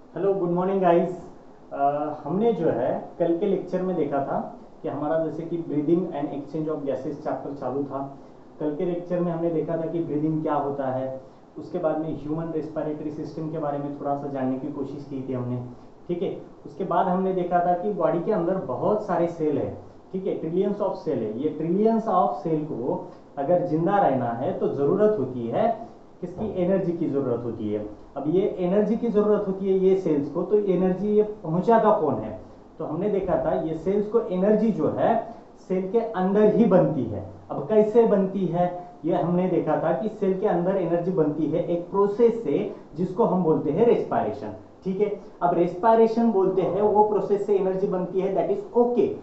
Hello good morning guys. हमने जो है कल के लेक्चर में देखा था कि हमारा जैसे कि breathing and exchange of gases chapter चालू था। कल के लेक्चर में हमने देखा था कि ब्रीदिंग क्या होता है। उसके बाद में ह्यूमन रेस्पिरेटरी सिस्टम के बारे में थोड़ा सा जानने की कोशिश की थी हमने। ठीक है। उसके बाद हमने देखा था कि बॉडी के अंदर बहुत सारे सेल है। ठीक है, ट्रिलियंस ऑफ सेल है। ये ट्रिलियंस ऑफ सेल को अगर जिंदा रहना है तो जरूरत होती है किसकी? एनर्जी की जरूरत होती है। अब ये एनर्जी की जरूरत होती है ये सेल्स को, तो एनर्जी ये पहुंचाता कौन है? तो हमने देखा था ये सेल्स को एनर्जी जो है सेल के अंदर ही बनती है। अब कैसे बनती है ये हमने देखा था कि सेल के अंदर एनर्जी बनती है एक प्रोसेस से जिसको हम बोलते हैं रेस्पिरेशन। ठीक है, अब रेस्पिरेशन बोलते हैं वो प्रोसेस से एनर्जी बनती है, दैट इज ओके।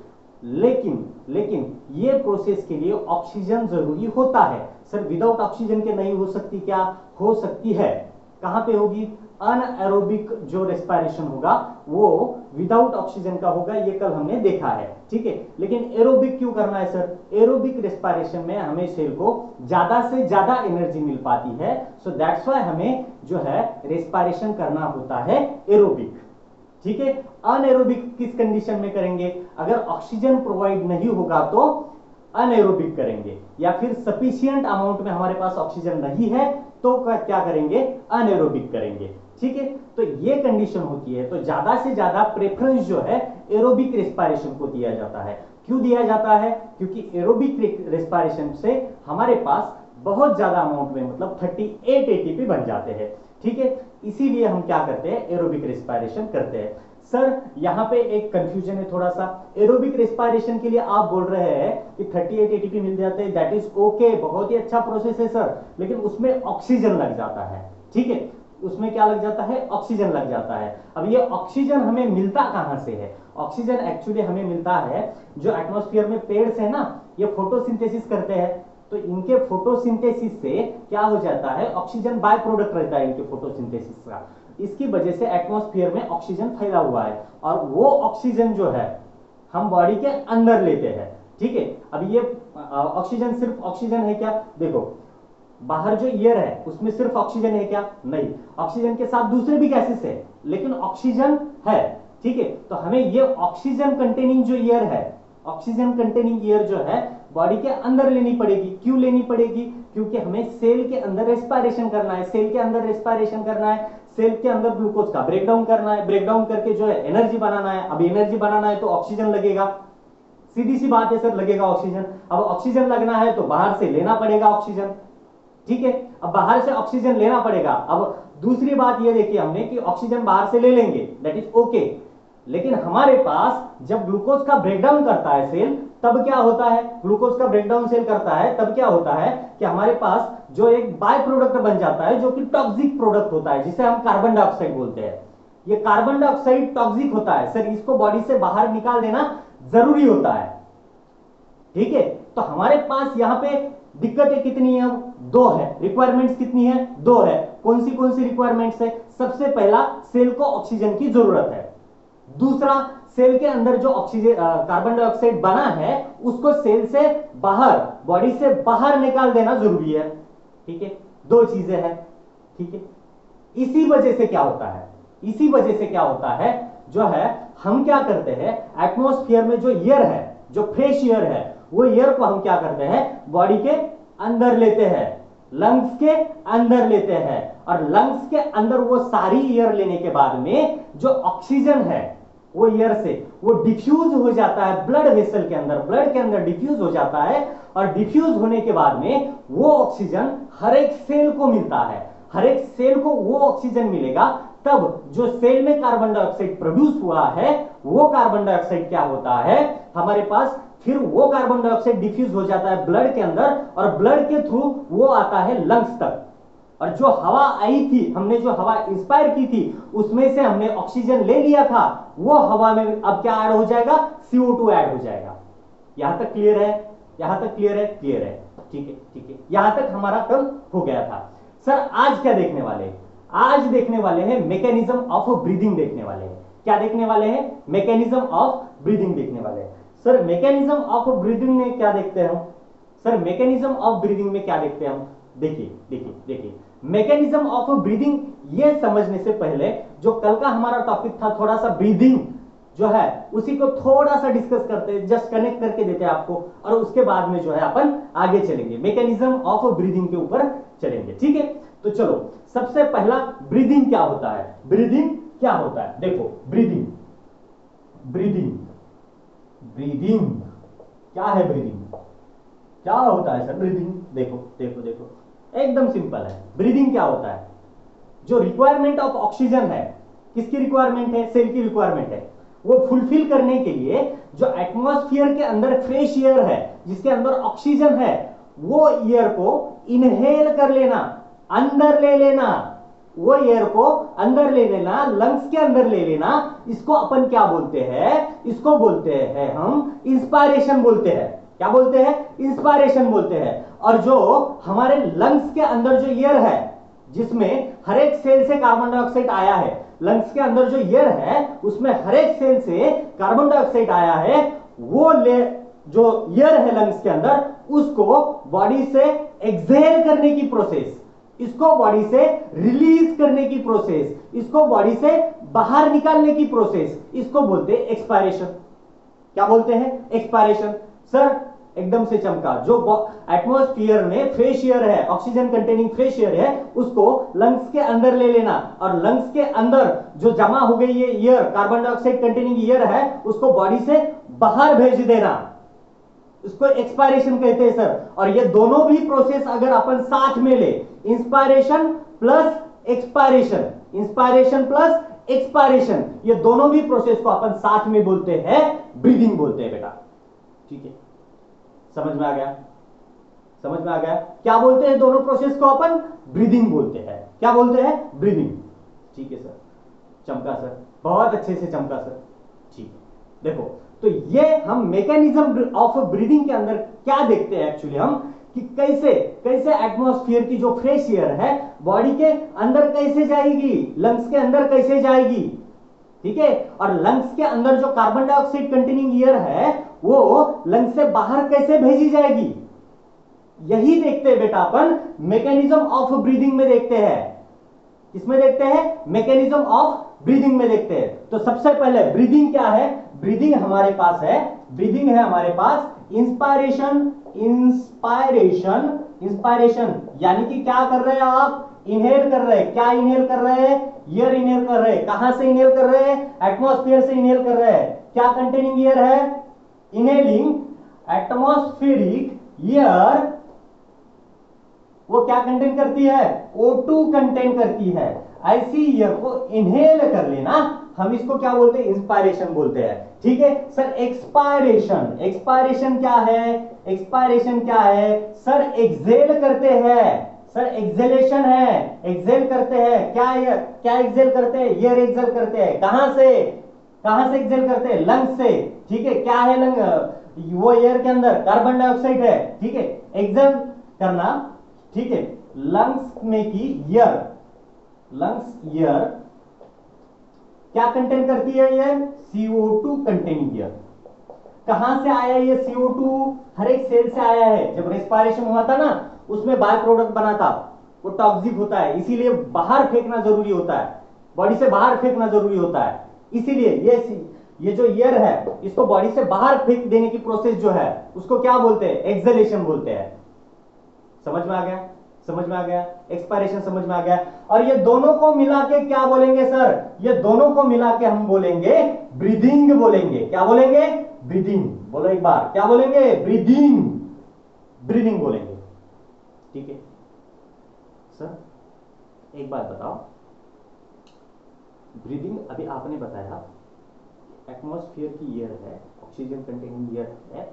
लेकिन लेकिन ये प्रोसेस के लिए ऑक्सीजन जरूरी होता है। सर विदाउट ऑक्सीजन के नहीं हो सकती? क्या हो सकती है। कहां पे होगी? अनएरोबिक जो रेस्पिरेशन होगा वो विदाउट ऑक्सीजन का होगा, ये कल हमने देखा है। ठीक है, लेकिन एरोबिक क्यों करना है सर? एरोबिक रेस्पिरेशन में हमें सेल को ज्यादा से ज्यादा एनर्जी मिल पाती है, सो दैट्स व्हाई हमें जो है रेस्पिरेशन करना होता है एरोबिक। ठीक है, अनएरोबिक किस कंडीशन में करेंगे? अगर ऑक्सीजन प्रोवाइड नहीं होगा तो अनएरोबिक करेंगे, या फिर सफिशिएंट अमाउंट में हमारे पास ऑक्सीजन नहीं है तो क्या करेंगे? अनएरोबिक करेंगे। ठीक है, तो ये कंडीशन होती है। तो ज्यादा से ज्यादा प्रेफरेंस जो है एरोबिक रेस्पिरेशन को दिया जाता है। क्यों दिया जाता है? क्योंकि एरोबिक रेस्पिरेशन से हमारे पास बहुत ज्यादा अमाउंट में मतलब 38 एटीपी बन जाते हैं। ठीक है, इसीलिए हम क्या करते हैं? एरोबिक रेस्पिरेशन करते हैं। सर यहां पे एक कंफ्यूजन है थोड़ा सा। एरोबिक रेस्पिरेशन के लिए आप बोल रहे हैं कि 38 एटीपी मिल जाते हैं, दैट इज ओके, बहुत ही अच्छा प्रोसेस है सर, लेकिन उसमें ऑक्सीजन लग जाता है। ठीक है, उसमें क्या लग जाता है? ऑक्सीजन लग जाता है। अब ये ऑक्सीजन हमें मिलता कहां से है? ऑक्सीजन एक्चुअली हमें मिलता है जो एटमॉस्फेयर में पेड़ है ना, ये फोटोसिंथेसिस करते हैं, तो इनके फोटोसिंथेसिस से क्या हो जाता है? ऑक्सीजन बाय प्रोडक्ट रहता है इनके फोटोसिंथेसिस का। इसकी वजह से एटमॉस्फेयर में ऑक्सीजन फैला हुआ है, और वो ऑक्सीजन जो है हम बॉडी के अंदर लेते हैं। ठीक है, अब ये ऑक्सीजन सिर्फ ऑक्सीजन है क्या? देखो बाहर जो एयर है उसमें सिर्फ ऑक्सीजन है क्या? नहीं, ऑक्सीजन के साथ दूसरे भी गैसेस है, लेकिन ऑक्सीजन है। ठीक है, तो हमें ये ऑक्सीजन कंटेनिंग जो एयर है, ऑक्सीजन कंटेनिंग एयर जो है बॉडी के अंदर लेनी पड़ेगी। क्यों लेनी पड़ेगी? क्योंकि हमें सेल के अंदर रेस्पिरेशन करना है। सेल के अंदर रेस्पिरेशन करना है, सेल के अंदर ग्लूकोज का ब्रेकडाउन करना है, ब्रेकडाउन करके जो है एनर्जी बनाना है। अब एनर्जी बनाना है तो ऑक्सीजन लगेगा, सीधी सी बात है सर, लगेगा ऑक्सीजन। अब ऑक्सीजन लगना है तो बाहर से लेना पड़ेगा ऑक्सीजन। ठीक है, अब बाहर से ऑक्सीजन लेना पड़ेगा। अब दूसरी बात ये देखी हमने कि ऑक्सीजन बाहर से ले लेंगे, दैट इज ओके, लेकिन हमारे पास जब ग्लूकोज का ब्रेकडाउन करता है सेल तब क्या होता है? ग्लूकोज का ब्रेकडाउन सेल करता है तब क्या होता है कि हमारे पास जो एक बाय प्रोडक्ट बन जाता है जो कि टॉक्सिक प्रोडक्ट होता है, जिसे हम कार्बन डाइऑक्साइड बोलते हैं। ये कार्बन डाइऑक्साइड टॉक्सिक होता है सर, इसको बॉडी से बाहर निकाल देना जरूरी होता है। ठीक है, तो हमारे पास यहां पे दिक्कतें कितनी है? दो है। रिक्वायरमेंट्स कितनी है? दो है। कौन सी रिक्वायरमेंट्स है? सबसे पहला, सेल को ऑक्सीजन की जरूरत है। दूसरा, सेल के अंदर जो ऑक्सीजन कार्बन डाइऑक्साइड बना है उसको सेल से बाहर, बॉडी से बाहर निकाल देना जरूरी है। ठीक है, दो चीजें हैं। ठीक है, इसी वजह से क्या होता है? इसी वजह से क्या होता है जो है हम क्या करते हैं? एटमॉस्फेयर में जो एयर है, जो फ्रेश एयर है, वो एयर को हम क्या करते हैं? बॉडी के अंदर लेते हैं, लंग्स के अंदर लेते हैं, और लंग्स के अंदर वो सारी एयर लेने के बाद में जो ऑक्सीजन है वो एयर से वो डिफ्यूज हो जाता है ब्लड वेसल के अंदर, ब्लड के अंदर डिफ्यूज हो जाता है, और डिफ्यूज होने के बाद में वो ऑक्सीजन हर एक सेल को मिलता है। हर एक सेल को वो ऑक्सीजन मिलेगा, तब जो सेल में कार्बन डाइऑक्साइड प्रोड्यूस हुआ है वो कार्बन डाइऑक्साइड क्या होता है हमारे पास? फिर वो कार्बन डाइऑक्साइड डिफ्यूज हो जाता है ब्लड के अंदर, और ब्लड के थ्रू वो आता है लंग्स तक। और जो हवा आई थी, हमने जो हवा इंस्पायर की थी उसमें से हमने ऑक्सीजन ले लिया था, वो हवा में अब क्या ऐड हो जाएगा? CO2 ऐड हो जाएगा। यहां तक क्लियर है? यहां तक क्लियर है? क्लियर है। ठीक है, ठीक है, यहां तक हमारा कल हो गया था। सर आज क्या देखने वाले? आज देखने वाले हैं मैकेनिज्म ऑफ ब्रीदिंग देखने वाले हैं। क्या देखने वाले हैं? मैकेनिज्म ऑफ ब्रीदिंग देखने वाले हैं। सर मैकेनिज्म ऑफ ब्रीदिंग में क्या देखते हैं हम? सर मैकेनिज्म ऑफ ब्रीदिंग में क्या देखते हैं हम? देखिए देखिए देखिए, मैकेनिज्म ऑफ ब्रीदिंग, ये समझने से पहले जो कल का हमारा टॉपिक था थोड़ा सा ब्रीदिंग जो है उसी को थोड़ा सा डिस्कस करते हैं, जस्ट कनेक्ट करके देते हैं आपको, और उसके बाद में जो है अपन आगे चलेंगे, मैकेनिज्म ऑफ ब्रीदिंग के ऊपर चलेंगे। ठीक है, तो चलो सबसे पहला ब्रीदिंग क्या होता है, ब्रीदिंग क्या होता है, देखो ब्रीदिंग, ब्रीदिंग, ब्रीदिंग क्या है, ब्रीदिंग क्या होता है सर, ब्रीदिंग देखो देखो देखो एकदम सिंपल है। ब्रीदिंग क्या होता है, जो रिक्वायरमेंट ऑफ ऑक्सीजन है, किसकी रिक्वायरमेंट है, सेल की रिक्वायरमेंट है, वो फुलफिल करने के लिए जो एटमॉस्फेयर के अंदर फ्रेश एयर है, जिसके अंदर ऑक्सीजन है, वो एयर को इनहेल कर लेना, अंदर ले लेना, वो एयर को अंदर ले लेना, लंग्स के अंदर ले लेना, इसको अपन क्या बोलते हैं, इसको बोलते हैं हम इंस्पायरेशन बोलते हैं। क्या बोलते हैं, इंस्पायरेशन बोलते हैं। और जो हमारे लंग्स के अंदर जो एयर है, जिसमें हर एक सेल से कार्बन डाइऑक्साइड आया है, लंग्स के अंदर जो एयर है उसमें हर एक सेल से कार्बन डाइऑक्साइड आया है, वो जो एयर है लंग्स के अंदर, उसको बॉडी से एक्सहेल करने की प्रोसेस, इसको बॉडी से रिलीज करने की प्रोसेस, इसको बॉडी से बाहर निकालने की प्रोसेस, इसको बोलते हैं एक्सपायरेशन। क्या बोलते हैं, एक्सपायरेशन। सर एकदम से चमका, जो एटमॉस्फेयर में फ्रेश एयर है, ऑक्सीजन कंटेनिंग फ्रेश एयर है, उसको लंग्स के अंदर ले लेना, और लंग्स के अंदर जो जमा हो गई ये air, carbon dioxide containing air है, उसको बॉडी से बाहर भेज देना, इसको एक्सपायरेशन कहते हैं सर। और ये दोनों भी प्रोसेस अगर अपन साथ में ले, inspiration plus expiration, inspiration plus expiration, ये दोनों भी प्रोसेस को अपन साथ में बोलते हैं ब्रीदिंग बोलते हैं बेटा। ठीक है, समझ में आ गया, समझ में आ गया, क्या बोलते हैं दोनों प्रोसेस को अपन, ब्रीदिंग बोलते हैं। क्या बोलते हैं, ब्रीदिंग। ठीक है सर, चमका सर, बहुत अच्छे से चमका सर। ठीक है, देखो तो ये हम मैकेनिज्म ऑफ ब्रीदिंग के अंदर क्या देखते हैं एक्चुअली हम, कि कैसे कैसे एटमॉस्फेयर की जो फ्रेश एयर है बॉडी के अंदर कैसे जाएगी, लंग्स के अंदर कैसे जाएगी। ठीक है, और लंग्स के अंदर जो कार्बन डाइऑक्साइड कंटेनिंग एयर है वो लंग्स से बाहर कैसे भेजी जाएगी, यही देखते हैं बेटा अपन मैकेनिज्म ऑफ ब्रीदिंग में देखते हैं। किसमें देखते हैं, मैकेनिज्म ऑफ ब्रीदिंग में देखते हैं। तो सबसे पहले ब्रीदिंग क्या है, ब्रीदिंग हमारे पास है, ब्रीदिंग है हमारे पास इंस्पायरेशन, इंस्पायरेशन, इंस्पायरेशन यानी कि क्या कर रहे हैं आप, इनहेल कर रहे हैं। क्या इनहेल कर रहे हैं, एयर इनहेल कर रहे हैं। कहां से इनहेल कर रहे हैं, एटमॉस्फेयर से इनहेल कर रहे हैं। क्या कंटेनिंग एयर है, इनहेलिंग एटमॉस्फेरिक एयर, वो क्या कंटेन करती है, O2 कंटेन करती है। ऐसी एयर को इनहेल कर लेना, हम इसको क्या बोलते हैं, इंस्पायरेशन बोलते हैं। ठीक है सर, एक्सपायरेशन, एक्सपायरेशन क्या है, एक्सपायरेशन क्या है सर, एक्सहेल करते हैं सर, एक्सहेलेशन है, एक्सहेल करते हैं। क्या क्या एक्सहेल करते हैं, एयर एक्सहेल करते हैं। कहां से, कहां से एक्सहेल करते हैं, लंग्स से। ठीक है, क्या है लंग, वो एयर के अंदर कार्बन डाइऑक्साइड है। ठीक है, एक्सहेल करना, ठीक है, लंग्स में की एयर, लंग्स एयर क्या कंटेन करती है, ये CO2 कंटेनिंग एयर। कहां से आया ये CO2, हर एक सेल से आया है। जब रेस्पिरेशन हुआ था ना, उसमें बाय प्रोडक्ट बना था, वो टॉक्सिक होता है, इसीलिए बाहर फेंकना जरूरी होता है, बॉडी से बाहर फेंकना जरूरी होता है। इसीलिए ये जो एयर है, इसको बॉडी से बाहर फेंक देने की प्रोसेस जो है उसको क्या बोलते हैं, एक्सहेलेशन बोलते हैं। समझ में आ गया, समझ में आ गया, एक्सपायरेशन समझ में आ गया। और ये दोनों को मिला के क्या बोलेंगे सर, ये दोनों को मिला के हम बोलेंगे ब्रीदिंग बोलेंगे। क्या बोलेंगे, ब्रीदिंग। बोलो एक बार, क्या बोलेंगे, ब्रीदिंग, ब्रीदिंग बोलेंगे। ठीक है सर, एक बात बताओ, ब्रीदिंग अभी आपने बताया एटमॉस्फेयर की एयर है, ऑक्सीजन कंटेनिंग एयर है,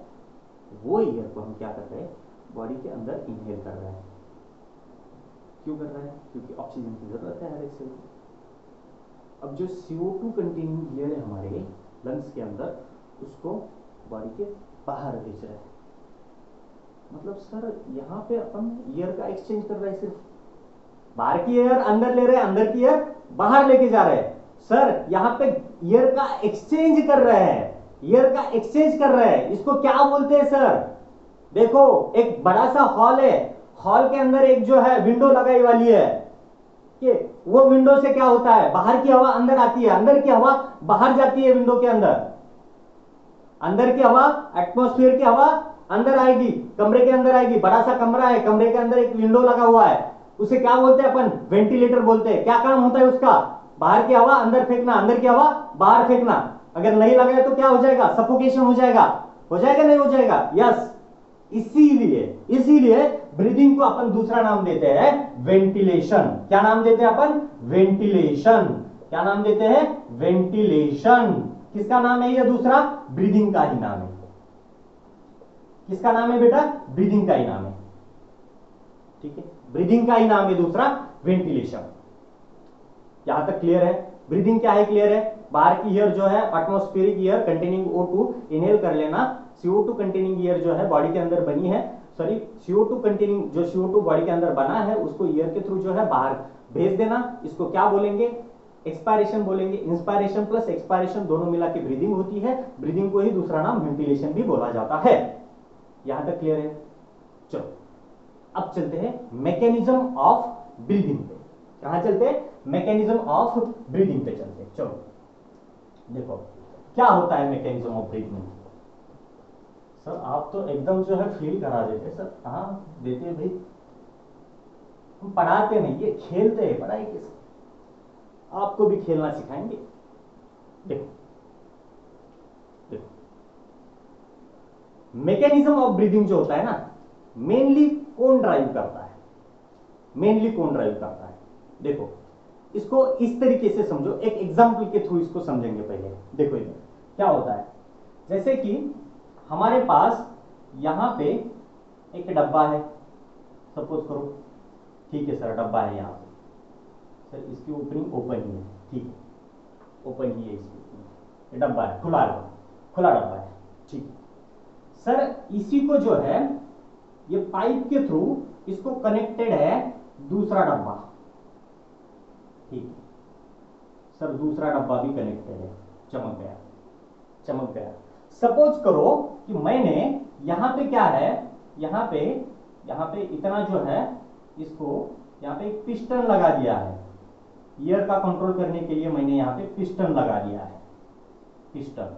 वो एयर को हम क्या कर रहे हैं, बॉडी के अंदर इनहेल कर रहे हैं। क्यों कर रहे हैं, क्योंकि ऑक्सीजन की जरूरत है हर एक सेल को। अब जो CO2 कंटेनिंग एयर है हमारे लंग्स के अंदर, उसको बॉडी के बाहर भेज रहे हैं। मतलब सर यहाँ पे अपन एयर का एक्सचेंज कर रहे हैं, सिर्फ बाहर की एयर अंदर ले रहे हैं, अंदर की एयर बाहर लेके जा रहे हैं। सर यहाँ पे एयर का एक्सचेंज कर रहे हैं, एयर का एक्सचेंज कर रहे हैं। इसको क्या बोलते हैं सर, देखो एक बड़ा सा हॉल है, हॉल के अंदर एक जो है विंडो लगाई वाली है, कि वो विंडो से क्या होता है, बाहर की हवा अंदर आती है, अंदर की हवा बाहर जाती है विंडो के अंदर, अंदर की हवा, एटमॉस्फेयर की हवा अंदर आएगी, कमरे के अंदर आएगी। बड़ा सा कमरा है, कमरे के अंदर एक विंडो लगा हुआ है, उसे क्या बोलते हैं अपन, वेंटिलेटर बोलते हैं। क्या काम होता है उसका, बाहर की हवा अंदर फेंकना, अंदर की हवा बाहर फेंकना। अगर नहीं लगा है तो क्या हो जाएगा, सफोकेशन हो जाएगा, नहीं हो जाएगा, यस। इसीलिए ब्रीदिंग को अपन दूसरा नाम देते हैं वेंटिलेशन। क्या नाम देते हैं अपन, वेंटिलेशन। क्या नाम देते हैं, वेंटिलेशन। किसका नाम है ये दूसरा, ब्रीदिंग का ही नाम है। किसका नाम है बेटा, ब्रीदिंग का ही नाम है, ठीक है, ब्रीदिंग का ही नाम है दूसरा, वेंटिलेशन। यहां तक क्लियर है, ब्रीदिंग क्या है, क्लियर है। बाहर की एयर जो है atmospheric air containing O2 inhale कर लेना। CO2 कंटेनिंग एयर जो है बॉडी के अंदर बनी है, सॉरी CO2 कंटेनिंग जो CO2 बॉडी के अंदर बना है उसको एयर के थ्रू जो है बाहर भेज देना। इसको क्या बोलेंगे, एक्सपायरेशन बोलेंगे। इंस्पायरेशन प्लस एक्सपायरेशन दोनों मिला के ब्रीदिंग होती है। ब्रीदिंग को ही दूसरा नाम वेंटिलेशन भी बोला जाता है। यहां तक क्लियर है। चलो अब चलते हैं मैकेनिज्म ऑफ ब्रीदिंग पे। कहां चलते हैं, मैकेनिज्म ऑफ ब्रीदिंग पे चलते हैं। चलो देखो क्या होता है मैकेनिज्म ऑफ ब्रीदिंग। सर आप तो एकदम जो है फील करा देते सर। हाँ देते हैं भाई, हम पढ़ाते नहीं, ये खेलते हैं, पढ़ाई किस, आपको भी खेलना सिखाएंगे। देखो देखो मैकेनिज्म ऑफ ब्रीदिंग जो होता है ना, मेनली कौन ड्राइव करता है, देखो इसको इस तरीके से समझो, एक एग्जांपल के थ्रू इसको समझेंगे पहले। देखो इधर क्या होता है, जैसे कि हमारे पास यहां पे एक डब्बा है, सपोज करो, ठीक है सर, डब्बा है यहां पे, सर इसकी ओपनिंग ओपन ही है, ठीक है, ओपन ही है इसकी, डब्बा है, खुला डब्बा है, ठीक है सर। इसी को जो है ये पाइप के थ्रू इसको कनेक्टेड है दूसरा डब्बा, ठीक है सर, दूसरा डब्बा भी कनेक्टेड है, चमक गया। सपोज करो कि मैंने यहां पे क्या है, यहां पे इतना जो है, इसको यहां पे एक पिस्टन लगा दिया है, एयर का कंट्रोल करने के लिए मैंने यहां पे पिस्टन लगा दिया है। पिस्टन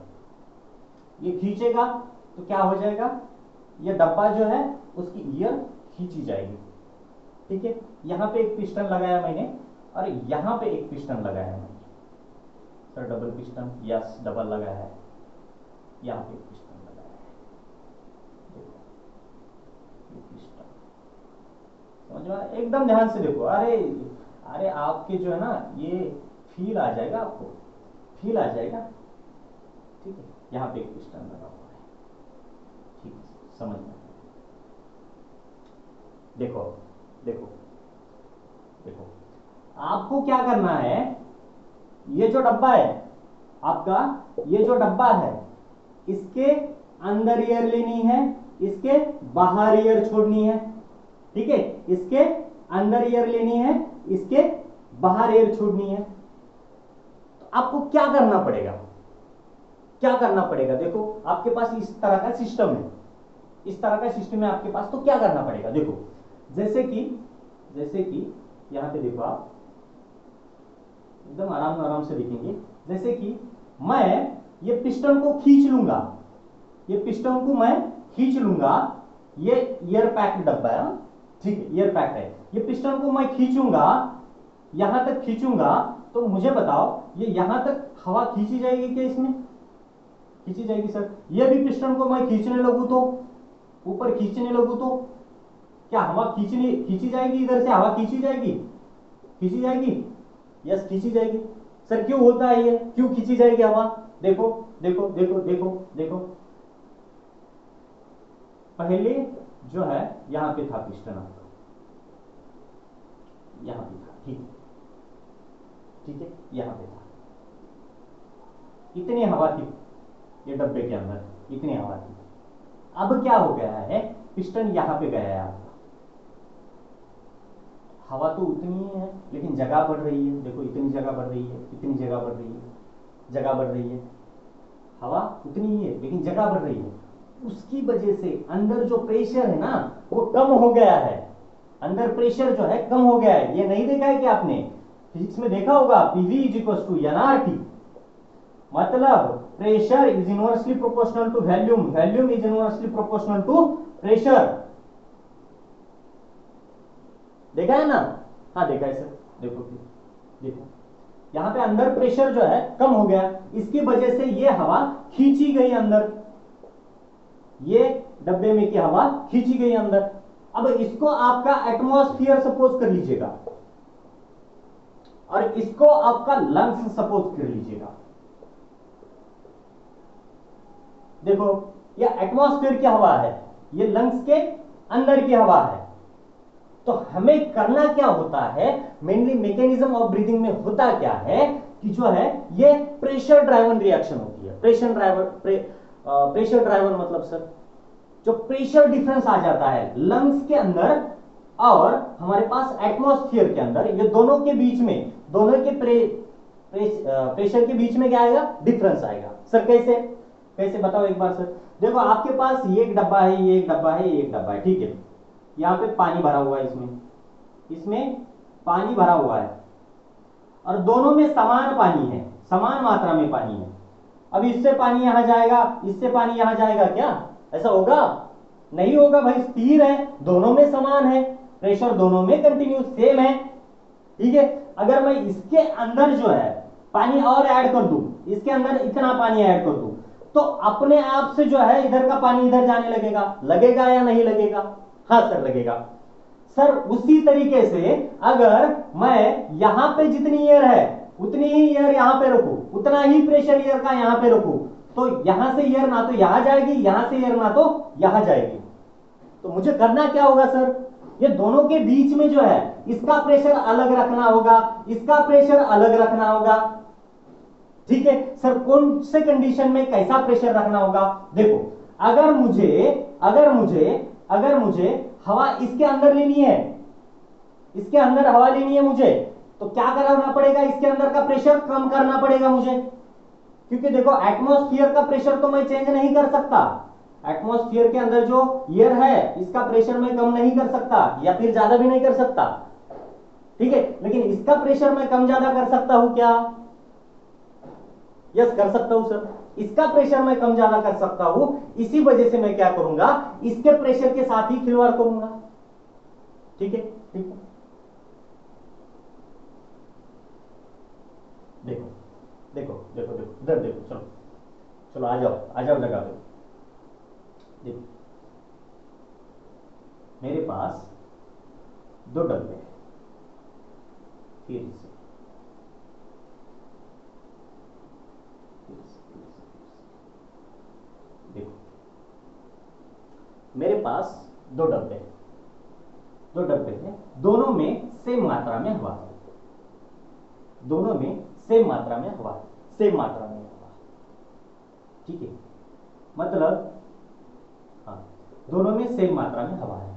ये खींचेगा तो क्या हो जाएगा, ये डब्बा जो है उसकी ईयर खींची जाएगी, ठीक है। यहां पे एक पिस्टन लगाया मैंने और यहां पे एक पिस्टन लगाया मैंने, sir double piston, yes double लगाया है, यहां पे एक पिस्टन लगाया है, देखो ये पिस्टन, समझ में, एकदम ध्यान से देखो। अरे आपके जो है ना ये फील आ जाएगा, आपको फील आ जाएगा, ठीक है। यहां पे एक पिस्टन लगा हुआ है, ठीक है, समझ में। देखो आपको क्या करना है, ये जो डब्बा है आपका, ये जो डब्बा है इसके अंदर एयर लेनी है, इसके बाहर एयर छोड़नी है, ठीक है, इसके अंदर एयर लेनी है, इसके बाहर एयर छोड़नी है। तो आपको क्या करना पड़ेगा, देखो आपके पास इस तरह का सिस्टम है, आपके पास, तो क्या करना पड़ेगा, देखो जैसे कि यहां पे देखो, आप एकदम आराम से देखेंगे। जैसे कि मैं ये पिस्टन को खींच लूंगा, ये एयर पैक्ड डब्बा है, ठीक है, एयर पैक्ड है, ये पिस्टन को मैं खींचूंगा, यहां तक खींचूंगा, तो मुझे बताओ ये यहां तक हवा खींची जाएगी क्या, इसमें खींची जाएगी सर। ये भी पिस्टन को मैं खींचने लगूं तो, ऊपर खींचने लगूं तो क्या हवा खींची जाएगी, इधर से हवा खींची जाएगी, यस खींची जाएगी। सर क्यों होता है ये, क्यों खींची जाएगी हवा, देखो पहले जो है यहां पे था पिस्टन, आपका यहां पे था, ठीक है, यहां पे था, इतनी हवा थी ये डब्बे के अंदर, इतनी हवा थी। अब क्या हो गया है, पिस्टन यहां पे गया है आपका, हवा तो उतनी ही है लेकिन जगह बढ़ रही है, देखो इतनी जगह बढ़ रही है, इतनी जगह बढ़ रही है, हवा उतनी ही है लेकिन जगह बढ़ रही है। उसकी वजह से अंदर जो प्रेशर है ना वो कम हो गया है, अंदर प्रेशर जो है कम हो गया है। ये नहीं देखा है कि आपने फिजिक्स में देखा होगा PV is equal to NRT, मतलब pressure is inversely proportional to volume, volume is inversely proportional to pressure. देखा है ना? हाँ देखा है सर। देखो देखो यहां पे अंदर प्रेशर जो है कम हो गया, इसकी वजह से ये हवा खींची गई अंदर, ये डब्बे में की हवा खींची गई अंदर। अब इसको आपका एटमॉस्फेयर सपोज कर लीजिएगा और इसको आपका लंग्स सपोज कर लीजिएगा। देखो ये एटमॉस्फेयर की हवा है, ये लंग्स के अंदर की हवा है। तो हमें करना क्या होता है, मेनली मैकेनिज्म ऑफ ब्रीदिंग में होता क्या है कि जो है ये प्रेशर ड्राइवन रिएक्शन होती है। प्रेशर ड्राइवर मतलब सर जो प्रेशर डिफरेंस आ जाता है लंग्स के अंदर और हमारे पास एटमॉस्फेयर के अंदर, ये दोनों के बीच में, दोनों के प्रेशर के बीच में क्या आएगा, डिफरेंस आएगा। सर कैसे कैसे बताओ एक बार सर। देखो आपके पास ये एक डब्बा है, ये एक डब्बा है, ये एक डब्बा है, ठीक है। यहां पे पानी भरा हुआ है, इसमें पानी भरा हुआ है और दोनों में समान पानी है, समान मात्रा में पानी है। अब इससे पानी यहां जाएगा, इससे पानी यहां जाएगा, क्या ऐसा होगा? नहीं होगा भाई, स्थिर है, दोनों में समान है, प्रेशर दोनों में कंटिन्यूस सेम है, ठीक है। अगर मैं इसके अंदर जो है पानी और ऐड कर दूं, इसके अंदर इतना पानी ऐड कर दूं, तो अपने आप से जो है इधर का पानी इधर जाने लगेगा, लगेगा या नहीं लगेगा? हाँ सर लगेगा। सर उसी तरीके से अगर मैं यहां पे जितनी एयर है उतनी ही एयर यहां पे रखूं, उतना ही प्रेशर एयर का यहां पे रखूं, तो यहां से एयर ना तो यहां जाएगी, यहां से एयर ना तो यहां जाएगी। तो मुझे करना क्या होगा सर, ये दोनों के बीच में जो है इसका प्रेशर अलग रखना होगा, इसका प्रेशर अलग रखना होगा, ठीक है। सर कौन से कंडीशन में कैसा प्रेशर रखना होगा? देखो अगर मुझे हवा इसके अंदर लेनी है, इसके अंदर हवा लेनी है मुझे, तो क्या करना पड़ेगा, इसके अंदर का प्रेशर कम करना पड़ेगा मुझे, क्योंकि देखो एटमॉस्फेयर का प्रेशर तो मैं चेंज नहीं कर सकता, एटमॉस्फेयर के अंदर जो एयर है इसका प्रेशर मैं कम नहीं कर सकता या फिर ज्यादा भी नहीं कर सकता, ठीक है। लेकिन इसका प्रेशर मैं कम ज्यादा कर सकता हूं क्या? यस कर सकता हूं सर, इसका प्रेशर मैं कम ज्यादा कर सकता हूं। इसी वजह से मैं क्या करूंगा, इसके प्रेशर के साथ ही खिलवाड़ करूंगा, ठीक है। ठीक है, देखो देखो देखो देखो इधर देखो, चलो चलो आ जाओ जगह पे। देखो मेरे पास दो डब्बे हैं, फिर से देखो मेरे पास दो डब्बे हैं, दोनों में सेम मात्रा में हवा है, दोनों में सेम मात्रा में हवा, सेम मात्रा में हवा, ठीक है। मतलब हाँ दोनों में सेम मात्रा में हवा है।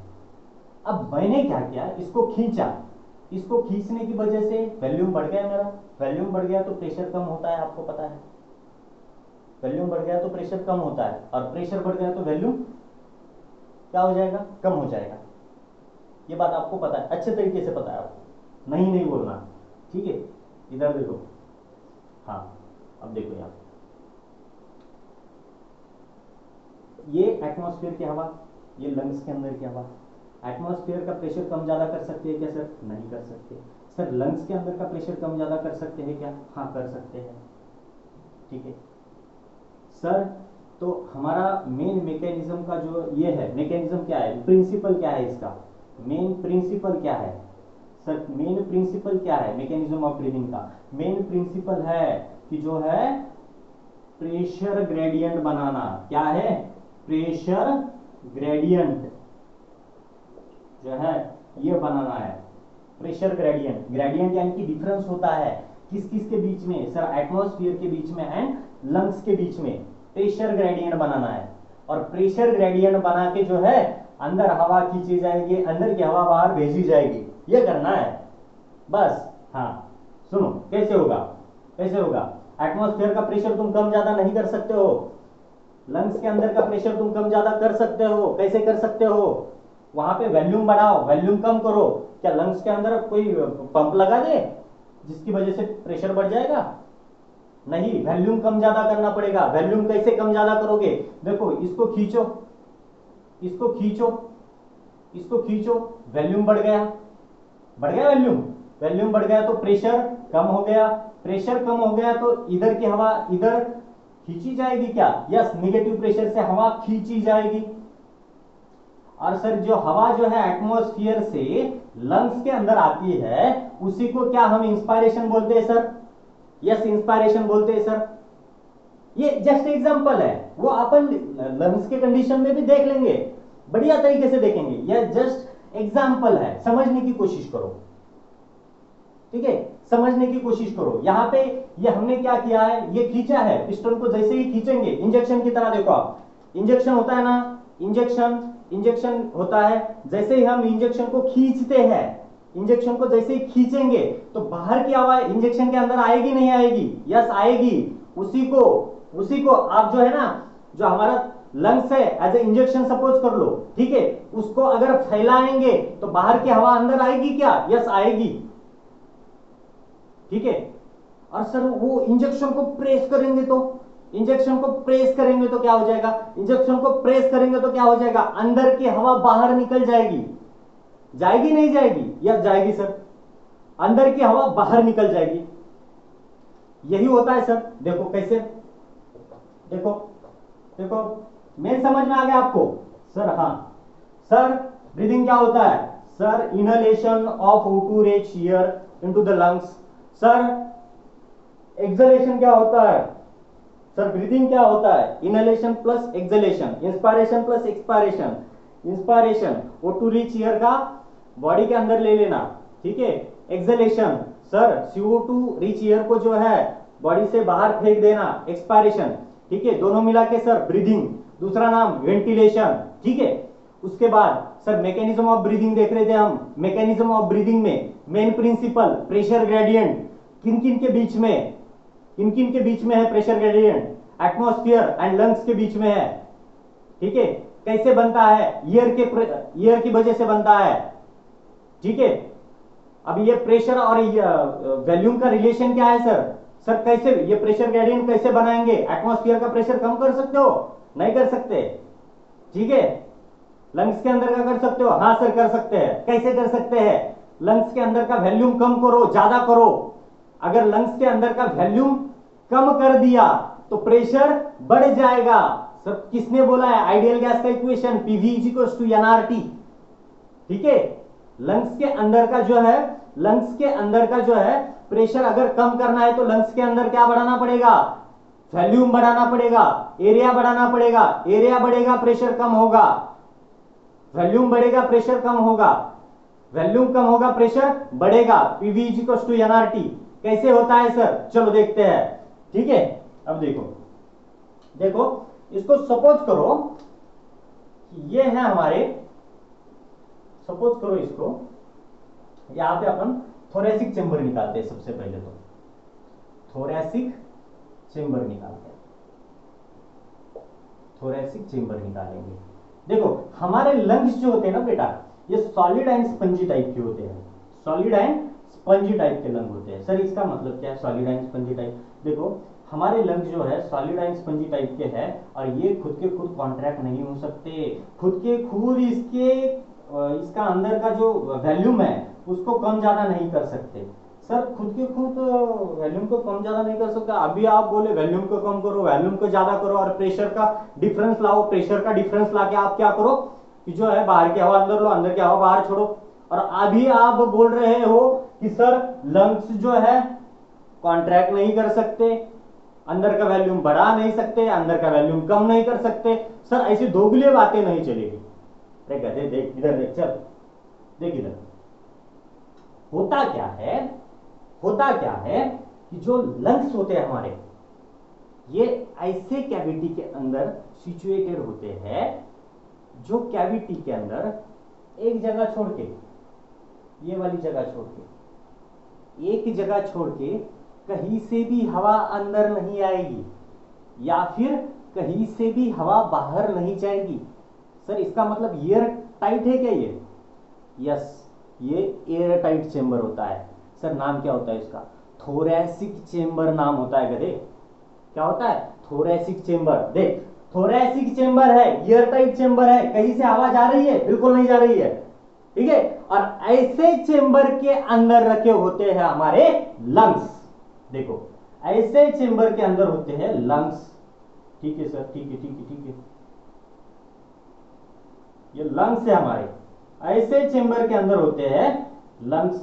अब मैंने क्या किया, इसको खींचा, इसको खींचने की वजह से वॉल्यूम बढ़ गया मेरा, वॉल्यूम बढ़ गया तो प्रेशर कम होता है, आपको पता है। वॉल्यूम बढ़ गया तो प्रेशर कम होता है और प्रेशर बढ़ गया तो वॉल्यूम क्या हो जाएगा, कम हो जाएगा। ये बात आपको पता है, अच्छे तरीके से पता है आपको, नहीं बोलना, ठीक है। इधर देखो, हाँ अब देखो यहां, ये एटमॉस्फेयर की हवा, ये लंग्स के अंदर की हवा। एटमॉस्फेयर का प्रेशर कम ज्यादा कर सकते हैं क्या सर? नहीं कर सकते। सर लंग्स के अंदर का प्रेशर कम ज्यादा कर सकते हैं क्या? हाँ कर सकते हैं, ठीक है। सर तो हमारा मेन मैकेनिज्म का जो ये है, मैकेनिज्म क्या है, प्रिंसिपल क्या है इसका, मेन प्रिंसिपल क्या है सर? मेन प्रिंसिपल क्या है मैकेनिज्म ऑफ ब्रीदिंग का? मेन प्रिंसिपल है कि जो है प्रेशर ग्रेडियंट बनाना। क्या है? प्रेशर ग्रेडियंट जो है ये बनाना है, प्रेशर ग्रेडियंट। ग्रेडियंट यानी कि डिफरेंस होता है किस किस के बीच में सर? एटमॉस्फेयर के बीच में एंड लंग्स के बीच में प्रेशर ग्रेडियंट बनाना है। और प्रेशर ग्रेडियंट बना के जो है अंदर हवा खींची जाएगी, अंदर की हवा बाहर भेजी जाएगी, ये करना है बस। हाँ सुनो कैसे होगा, कैसे होगा? एटमॉस्फेयर का प्रेशर तुम कम ज्यादा नहीं कर सकते हो, लंग्स के अंदर का प्रेशर तुम कम ज्यादा कर सकते हो। कैसे कर सकते हो? वहां पे वॉल्यूम बढ़ाओ, वॉल्यूम कम करो। क्या लंग्स के अंदर कोई पंप लगा दे? जिसकी वजह से प्रेशर बढ़ जाएगा? नहीं, वॉल्यूम कम ज्यादा करना पड़ेगा। वॉल्यूम कैसे कम ज्यादा करोगे? देखो, इसको खींचो, इसको खींचो, इसको खींचो, वॉल्यूम बढ़ गया, बढ़ गया वॉल्यूम, वॉल्यूम बढ़ गया तो प्रेशर कम हो गया, प्रेशर कम हो गया तो इधर की हवा इधर खींची जाएगी क्या? यस, निगेटिव प्रेशर से हवा खींची जाएगी। और सर जो हवा जो है एटमॉस्फेयर से लंग्स के अंदर आती है उसी को क्या हम इंस्पायरेशन बोलते हैं सर? यस, इंस्पायरेशन बोलते हैं सर। ये जस्ट एग्जांपल है, वो अपन लंग्स के कंडीशन में भी देख लेंगे, बढ़िया तरीके से देखेंगे। यह जस्ट एग्जांपल है, समझने की कोशिश करो, ठीक है, समझने की कोशिश करो। यहां पे ये हमने क्या किया है, ये खींचा है पिस्टन को, जैसे ही खींचेंगे इंजेक्शन की तरह, देखो आप, इंजेक्शन होता है ना, इंजेक्शन इंजेक्शन होता है, जैसे ही हम इंजेक्शन को खींचते हैं, इंजेक्शन को जैसे ही खींचेंगे तो बाहर की हवा इंजेक्शन के अंदर आएगी नहीं आएगी? यस आएगी। उसी को आप जो है ना, जो हमारा लंग्स है एज ए इंजेक्शन सपोज कर लो, ठीक है, उसको अगर फैलाएंगे तो बाहर की हवा अंदर आएगी क्या? यस आएगी, ठीक है। और सर वो इंजेक्शन को प्रेस करेंगे तो, इंजेक्शन को प्रेस करेंगे तो क्या हो जाएगा? इंजेक्शन को प्रेस करेंगे तो क्या हो जाएगा? अंदर की हवा बाहर निकल जाएगी, जाएगी नहीं जाएगी? यस जाएगी सर, अंदर की हवा बाहर निकल जाएगी। यही होता है सर। देखो कैसे, देखो देखो, मेन समझ में आ गया आपको सर? हाँ सर, ब्रीदिंग क्या होता है sir? Inhalation of O2 rich air into the lungs. Sir exhalation क्या होता है सर? ब्रीदिंग क्या होता है? Inhalation plus exhalation, inspiration plus expiration. Inspiration O2 rich air का बॉडी के अंदर ले लेना, ठीक है। Exhalation sir CO2 rich air को जो है बॉडी से बाहर फेंक देना, एक्सपायरेशन, ठीक है। दोनों मिला के सर ब्रीदिंग, दूसरा नाम वेंटिलेशन, ठीक है। उसके बाद सर मैकेनिज्म ऑफ ब्रीदिंग देख रहे थे हम। मैकेनिज्म ऑफ ब्रीदिंग में मेन प्रिंसिपल प्रेशर ग्रेडियंट, किन किन के बीच में, किन किन के बीच में है pressure gradient? Atmosphere and lungs के बीच में है, ठीक है। कैसे बनता है? ईयर की वजह से बनता है, ठीक है। अब ये प्रेशर और वॉल्यूम का रिलेशन क्या है सर? सर कैसे ये प्रेशर ग्रेडियंट कैसे बनाएंगे? एटमॉस्फेयर का प्रेशर कम कर सकते हो? नहीं कर सकते, ठीक है। लंग्स के अंदर का कर सकते हो? हाँ सर कर सकते हैं। कैसे कर सकते हैं? लंग्स के अंदर का वॉल्यूम कम करो, ज्यादा करो। अगर लंग्स के अंदर का वॉल्यूम कम कर दिया तो प्रेशर बढ़ जाएगा। सर किसने बोला है? आइडियल गैस का इक्वेशन PV = nRT, ठीक है। लंग्स के अंदर का जो है, लंग्स के अंदर का जो है प्रेशर अगर कम करना है तो लंग्स के अंदर क्या बढ़ाना पड़ेगा? वॉल्यूम बढ़ाना पड़ेगा, एरिया बढ़ाना पड़ेगा। एरिया बढ़ेगा प्रेशर कम होगा, वॉल्यूम बढ़ेगा प्रेशर कम होगा, वॉल्यूम कम होगा प्रेशर बढ़ेगा। PV = nRT। कैसे होता है सर? चलो देखते हैं, ठीक है। अब देखो, देखो इसको सपोज करो ये है हमारे, सपोज करो इसको, यहां पे अपन थोरेसिक चेंबर निकालते हैं। सबसे पहले तो थोरेसिक चेंबर निकालते हैं, थोरेसिक चेंबर निकालेंगे। देखो हमारे लंग्स जो होते हैं ना बेटा, ये सॉलिड एंड स्पंजी टाइप के होते हैं, सॉलिड एंड स्पंजी टाइप के लंग होते हैं। सर इसका मतलब क्या है सॉलिड एंड स्पंजी टाइप? देखो हमारे लंग्स जो है सॉलिड एंड स्पंजी टाइप के हैं और ये खुद के खुद कॉन्ट्रैक्ट नहीं हो सकते, खुद के खुद इसका अंदर का जो वॉल्यूम है उसको कम ज्यादा नहीं कर सकते। सर खुद के खुद वॉल्यूम को कम ज्यादा नहीं कर सकता। अभी आप बोले वॉल्यूम को कम करो, वॉल्यूम को ज्यादा करो और प्रेशर का डिफरेंस लाओ, प्रेशर का डिफरेंस लाके आप क्या करो कि जो है बाहर की हवा अंदर लो, अंदर की हवा बाहर छोड़ो। और अभी आप बोल रहे हो कि सर लंग्स जो है कॉन्ट्रैक्ट नहीं कर सकते, अंदर का वॉल्यूम बढ़ा नहीं सकते, अंदर का वॉल्यूम कम नहीं कर सकते। सर ऐसी दोगली बातें नहीं चलेगी। देख इधर देख, चल देख इधर। होता क्या है, होता क्या है कि जो लंग्स होते हैं हमारे, ये ऐसे कैविटी के अंदर सिचुएटेड होते हैं जो कैविटी के अंदर एक जगह छोड़ के, ये वाली जगह छोड़ के, एक जगह छोड़ के कहीं से भी हवा अंदर नहीं आएगी या फिर कहीं से भी हवा बाहर नहीं जाएगी। सर इसका मतलब एयर टाइट है क्या ये? यस, ये एयर टाइट चेंबर होता है। सर नाम क्या होता है इसका? थोरैसिक चेंबर नाम होता है गधे। क्या होता है? Thoracic chamber. देख, थोरैसिक चेंबर है, एयर टाइट चेंबर है, कहीं से आवाज आ रही है? बिल्कुल नहीं जा रही है। ठीक है, और ऐसे चेंबर के अंदर रखे होते हैं हमारे लंग्स। देखो, ऐसे चेंबर के अंदर होते हैं लंग्स। ठीक है सर, ठीक है ठीक है ठीक है, ये लंग्स है हमारे, ऐसे चेंबर के अंदर होते हैं लंग्स।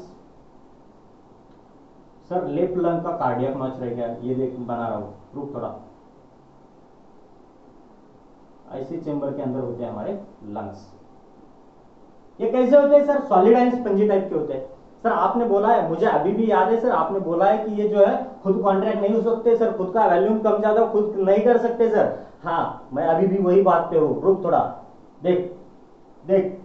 सर लेफ्ट लंग का कार्डियक नॉच रह गया, ये देख बना रहा हूं, रुक थोड़ा। ऐसे चेंबर के अंदर होते हैं हमारे लंग्स। ये कैसे होते हैं sir? Solid and spongy type के होते हैं। सर आपने बोला है, मुझे अभी भी याद है सर, आपने बोला है कि ये जो है खुद कॉन्ट्रैक्ट नहीं हो सकते सर, खुद का वॉल्यूम कम ज्यादा खुद नहीं कर सकते सर। हाँ, मैं अभी भी वही बात पे हूं, रुक थोड़ा। देख देख,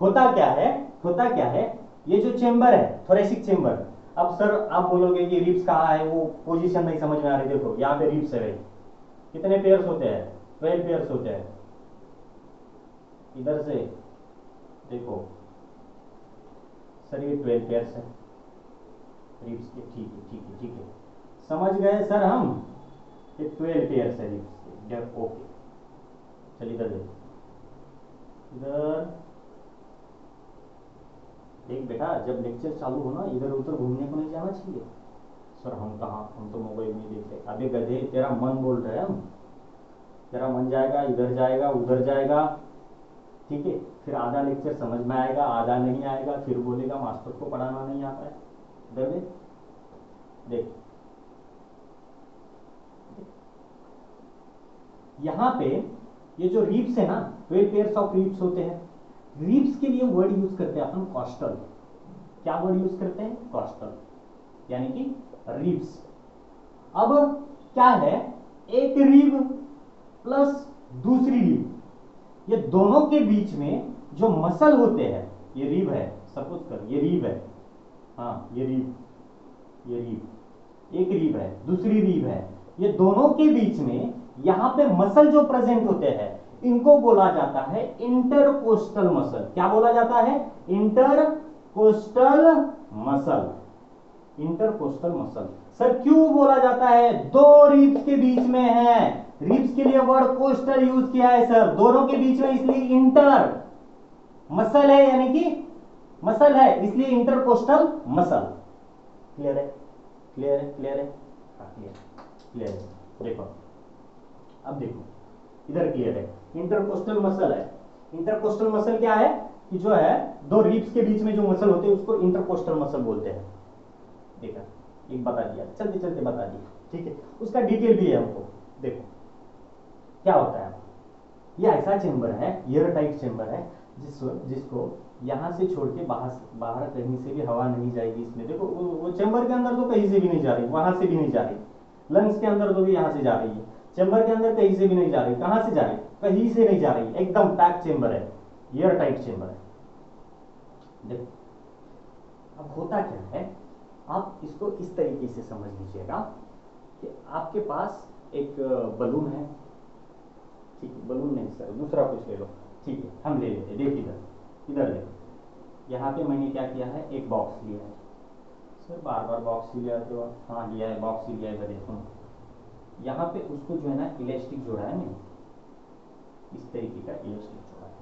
होता क्या है, होता क्या है, ये जो चेंबर है थोरेसिक चेंबर, अब सर आप बोलोगे कि रिब्स कहाँ है, वो पोजीशन नहीं समझ में आ रही। देखो यहाँ पे रिब्स है भाई, कितने पेयर्स होते हैं? 12 पेयर्स होते हैं। इधर से देखो सर, ये 12 पेयर्स है रिब्स के। ठीक है ठीक है ठीक है, समझ गए सर हम, ये 12 पेयर्स है रिब्स के। ओके, चल इधर देखो, इधर देख बेटा, जब लेक्चर चालू हो ना, इधर उधर घूमने को नहीं जाना चाहिए। सर हम कहाँ, हम तो मोबाइल में देख रहे। अबे गधे, तेरा मन बोल रहे हैं हम, तेरा मन जाएगा, इधर जाएगा उधर जाएगा। ठीक है, फिर आधा लेक्चर समझ में आएगा, आधा नहीं आएगा, फिर बोलेगा मास्टर को पढ़ाना नहीं आता है। इधर देख देख, यहाँ पे ये जो रिब्स है ना, 12 पेयर्स ऑफ रिब्स होते हैं। रिब्स के लिए वर्ड यूज करते हैं अपन कॉस्टल। क्या वर्ड यूज करते हैं? कॉस्टल, यानी कि रिब्स। अब क्या है, एक रिब प्लस दूसरी रिब, ये दोनों के बीच में जो मसल होते हैं, ये रिब है, सपोज कर ये रिब है, हाँ ये रिब, ये रिब, एक रिब है दूसरी रिब है, ये दोनों के बीच में यहां पे मसल जो प्रेजेंट होते हैं, इनको बोला जाता है इंटरकोस्टल मसल। क्या बोला जाता है? Intercostal muscle. Intercostal muscle. Sir क्यों बोला जाता है? दो रिब्स के बीच में है, रिब्स के लिए वर्ड कोस्टल यूज किया है सर, दोनों के बीच में, इसलिए इंटर मसल है, यानी कि मसल है, इसलिए इंटरकोस्टल मसल। क्लियर है? क्लियर है? क्लियर है? क्लियर क्लियर है। देखो अब देखो, इधर क्लियर है, इंटरकोस्टल मसल है। इंटरकोस्टल मसल क्या है कि जो है दो रिब्स के बीच में जो मसल होते हैं उसको इंटरकोस्टल मसल बोलते हैं। देखा, एक बता दिया, चलते चलते बता दिया। ठीक है, उसका डिटेल भी है हमको। देखो क्या होता है, ये ऐसा चेंबर है, एयर टाइट चेंबर है, जिसको यहां से छोड़ के बाहर कहीं से भी हवा नहीं जाएगी इसमें। देखो वो चेंबर के अंदर तो कहीं से भी नहीं जा रही, वहां से भी नहीं जा रही, लंग्स के अंदर तो भी यहां से जा रही है, चेंबर के अंदर कहीं से भी नहीं जा रही। कहां से जा रही? कहीं से नहीं जा रही, एकदम पैक चेंबर है, एयर टाइट चेंबर है। देखो अब होता क्या है, आप इसको इस तरीके से समझ लीजिएगा कि आपके पास एक बलून है। ठीक है, बलून नहीं सर, दूसरा कुछ ले लो। ठीक है, हम ले लेते। देख इधर, इधर देखो, यहाँ पे मैंने क्या किया है, एक बॉक्स लिया है। सर बार बार बॉक्स ही ले आते हो। हाँ लिया है, बॉक्स ही लिया है। देखो यहाँ पे उसको जो है ना इलास्टिक जोड़ा है मैंने, इस तरीके का इलास्टिक जोड़ा है।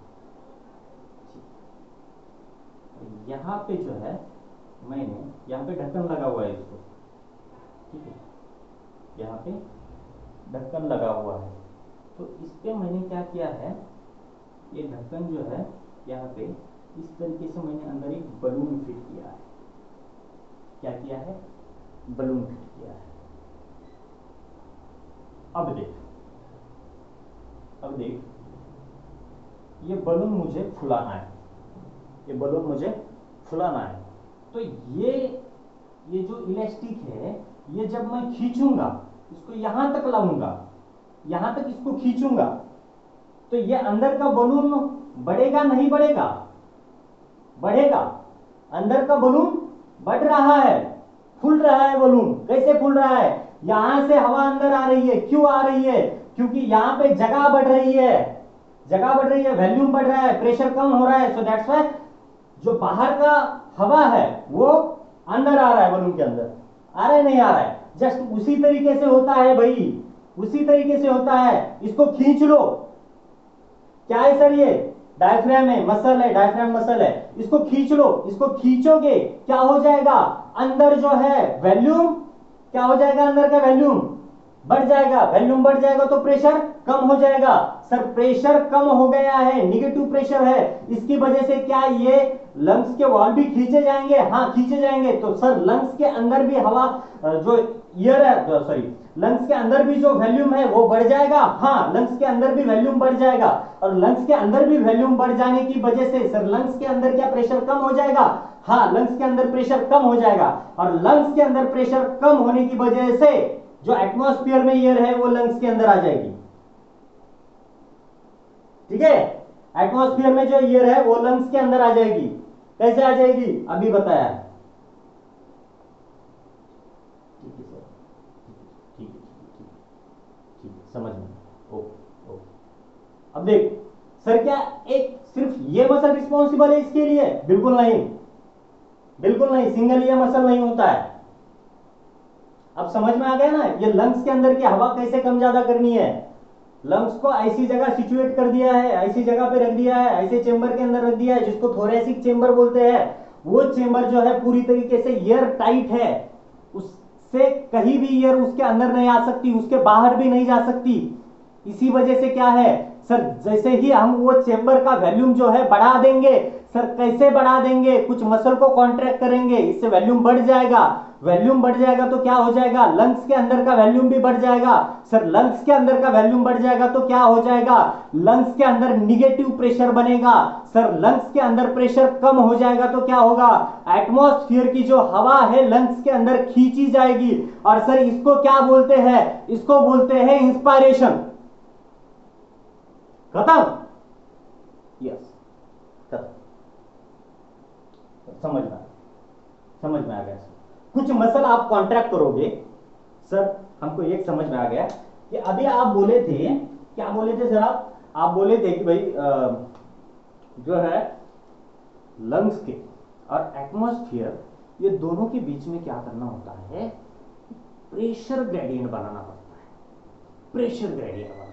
यहाँ पे जो है मैंने, यहाँ पे ढक्कन लगा हुआ है इसको। ठीक है, यहाँ पे ढक्कन लगा हुआ है, तो इस पे मैंने क्या किया है, ये ढक्कन जो है यहाँ पे इस तरीके से मैंने अंदर एक बलून फिट किया है। क्या किया है? बलून फिट किया है। अब देख, अब देख, ये बलून मुझे फुलाना है, ये बलून मुझे फुलाना है। तो ये जो इलास्टिक है, ये जब मैं खींचूंगा, इसको यहां तक लाऊंगा, यहां तक इसको खींचूंगा, तो ये अंदर का बलून बढ़ेगा नहीं बढ़ेगा? बढ़ेगा। अंदर का बलून बढ़ रहा है, फूल रहा है बलून। कैसे फूल रहा है? यहां से हवा अंदर आ रही है। क्यों आ रही है? क्योंकि यहां पे जगह बढ़ रही है, जगह बढ़ रही है, वॉल्यूम बढ़ रहा है, प्रेशर कम हो रहा है। सो दैट्स व्हाई जो बाहर का हवा है वो अंदर आ रहा है बलून के अंदर। आ रहा है नहीं आ रहा है? जस्ट उसी तरीके से होता है भाई, उसी तरीके से होता है। इसको खींच लो। क्या है सर? ये डायफ्राम है, मसल है, डायफ्राम मसल है। इसको खींच लो। इसको खींचोगे क्या हो जाएगा? अंदर जो है वॉल्यूम क्या हो जाएगा? अंदर का वॉल्यूम बढ़ जाएगा। वॉल्यूम बढ़ जाएगा तो प्रेशर कम हो जाएगा। सर प्रेशर कम हो गया है, निगेटिव प्रेशर है, इसकी वजह से क्या ये लंग्स के वॉल भी खींचे जाएंगे? हाँ खींचे जाएंगे। तो सर लंग्स के अंदर भी हवा जो एयर है, सॉरी, लंग्स के अंदर भी जो वॉल्यूम है वो बढ़ जाएगा। हाँ लंग्स के अंदर भी वॉल्यूम बढ़ जाएगा। और लंग्स के अंदर भी वॉल्यूम बढ़ जाने की वजह से सर लंग्स के अंदर क्या प्रेशर कम हो जाएगा? हाँ लंग्स के अंदर प्रेशर कम हो जाएगा। और लंग्स के अंदर प्रेशर कम होने की वजह से जो एटमॉस्फेयर में एयर है वो लंग्स के अंदर आ जाएगी। ठीक है, एटमॉस्फेयर में जो एयर है वो लंग्स के अंदर आ जाएगी। कैसे आ जाएगी? अभी बताया। ठीक है सर, ठीक है, ठीक है, समझ में। Okay okay. अब देख सर, क्या एक सिर्फ ये मसल रिस्पॉन्सिबल है इसके लिए? बिल्कुल नहीं, बिल्कुल नहीं। सिंगल ये मसल नहीं होता है। अब समझ में आ गया ना? ये लंग्स के अंदर की हवा कैसे कम ज्यादा करनी है। लंग्स को ऐसी जगह सिचुएट कर दिया है, ऐसी जगह पे रख दिया है, ऐसे चेंबर के अंदर रख दिया है जिसको थोरेसिक चेंबर बोलते हैं। वो चेंबर जो है पूरी तरीके से एयर टाइट है, उससे कहीं भी एयर उसके अंदर नहीं आ सकती, उसके बाहर भी नहीं जा सकती। इसी वजह से क्या है सर, जैसे ही हम वो चेंबर का वॉल्यूम जो है बढ़ा देंगे, सर कैसे बढ़ा देंगे? कुछ मसल को कॉन्ट्रैक्ट करेंगे, इससे वॉल्यूम बढ़ जाएगा। वॉल्यूम बढ़ जाएगा तो क्या हो जाएगा? लंग्स के अंदर का वॉल्यूम भी बढ़ जाएगा। सर लंग्स के अंदर का वॉल्यूम बढ़ जाएगा तो क्या हो जाएगा? लंग्स के अंदर निगेटिव प्रेशर बनेगा। सर लंग्स के अंदर प्रेशर कम हो जाएगा तो क्या होगा? एटमॉस्फेयर की जो हवा है लंग्स के अंदर खींची जाएगी। और सर इसको क्या बोलते हैं? इसको बोलते हैं इंस्पायरेशन। खत्म? यस, खत्म। समझ में आ गया। कुछ मसल आप कॉन्ट्रैक्ट करोगे। सर हमको एक समझ में आ गया कि अभी आप बोले थे, क्या बोले थे सर? आप बोले थे कि भाई जो है लंग्स के और एटमॉस्फेयर ये दोनों के बीच में क्या करना होता है? प्रेशर ग्रेडियंट बनाना पड़ता है। प्रेशर ग्रेडियंट बनाना,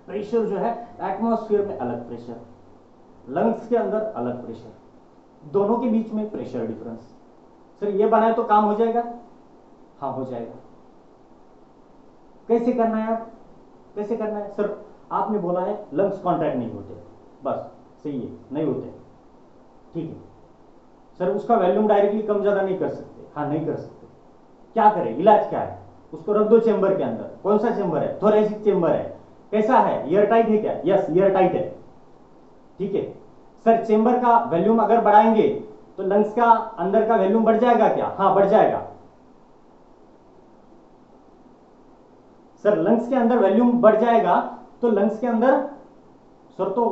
प्रेशर जो है एटमॉस्फेयर में अलग प्रेशर, लंग्स के अंदर अलग प्रेशर, दोनों के बीच में प्रेशर डिफरेंस। सर ये बनाए तो काम हो जाएगा? हाँ हो जाएगा। कैसे करना है आप? कैसे करना है? सर आपने बोला है लंग्स कॉन्ट्रैक्ट नहीं होते, बस सही है, नहीं होते, ठीक है। सर उसका वॉल्यूम डायरेक्टली कम ज्यादा नहीं कर सकते? हाँ नहीं कर सकते। क्या करें? इलाज क्या है? उसको रख दो चेंबर के अंदर। कौन सा चेंबर है? थोरेसिक चेंबर है। कैसा है? एयर टाइट है क्या? यस एयर टाइट है, ठीक है। सर चेंबर का वॉल्यूम अगर बढ़ाएंगे तो लंग्स का अंदर का वॉल्यूम बढ़ जाएगा क्या? हाँ बढ़ जाएगा। सर लंग्स के अंदर वॉल्यूम बढ़ जाएगा तो लंग्स के अंदर सर तो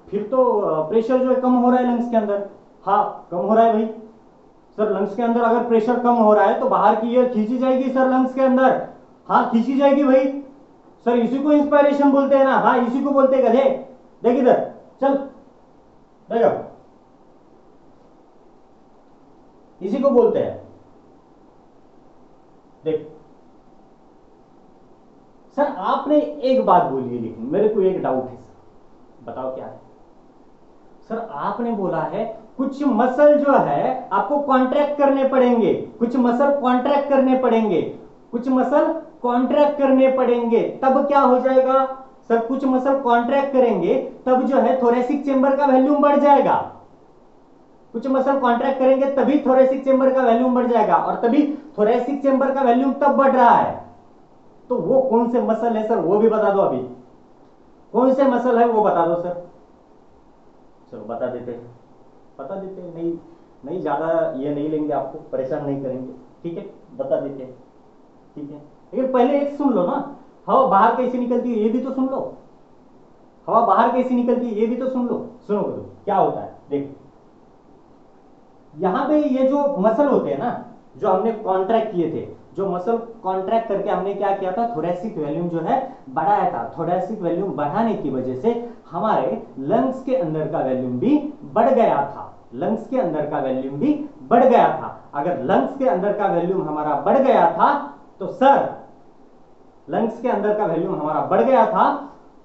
फिर तो प्रेशर जो है कम हो रहा है लंग्स के अंदर। हाँ कम हो रहा है भाई। सर लंग्स के अंदर अगर प्रेशर कम हो रहा है तो बाहर की एयर खींची जाएगी सर लंग्स के अंदर। हाँ खींची जाएगी भाई। सर इसी को इंस्पायरेशन बोलते हैं ना? हाँ इसी को बोलते हैं गधे। देख इधर, चल देखो, इसी को बोलते हैं। देख सर आपने एक बात बोली है, लेकिन मेरे को एक डाउट है सर, बताओ क्या है? सर आपने बोला है कुछ मसल जो है आपको कॉन्ट्रैक्ट करने पड़ेंगे, कुछ मसल कॉन्ट्रैक्ट करने पड़ेंगे, कुछ मसल कॉन्ट्रैक्ट करने पड़ेंगे, तब क्या हो जाएगा? सर कुछ मसल कॉन्ट्रैक्ट करेंगे तब जो है थोरेसिक चेंबर का वॉल्यूम बढ़ जाएगा। कुछ मसल कॉन्ट्रैक्ट करेंगे तभी थोरेसिक चेंबर का वॉल्यूम बढ़ जाएगा, और तभी थोरेसिक चेंबर का वॉल्यूम तब बढ़ रहा है। तो वो कौन से मसल है सर, वो भी बता दो। अभी कौन से मसल है वो बता दो सर। चलो बता देते नहीं नहीं, ज्यादा ये नहीं लेंगे, आपको परेशान नहीं करेंगे, ठीक है, बता देते हैं, ठीक है। लेकिन पहले एक सुन लो ना, हवा बाहर कैसे निकलती है ये भी तो सुन लो। हवा बाहर कैसे निकलती है ये भी तो सुन लो। सुनो तो क्या होता है, देखो यहां पे ये जो मसल होते हैं ना, जो हमने कॉन्ट्रैक्ट किए थे, जो मसल कॉन्ट्रैक्ट करके हमने क्या किया था? थोरेसिक वॉल्यूम जो है बढ़ाया था। थोरेसिक वॉल्यूम बढ़ाने की वजह से हमारे लंग्स के अंदर का वॉल्यूम भी बढ़ गया था। लंग्स के अंदर का वॉल्यूम भी बढ़ गया था, अगर लंग्स के अंदर का वॉल्यूम हमारा बढ़ गया था तो सर लंग्स के अंदर का वॉल्यूम हमारा बढ़ गया था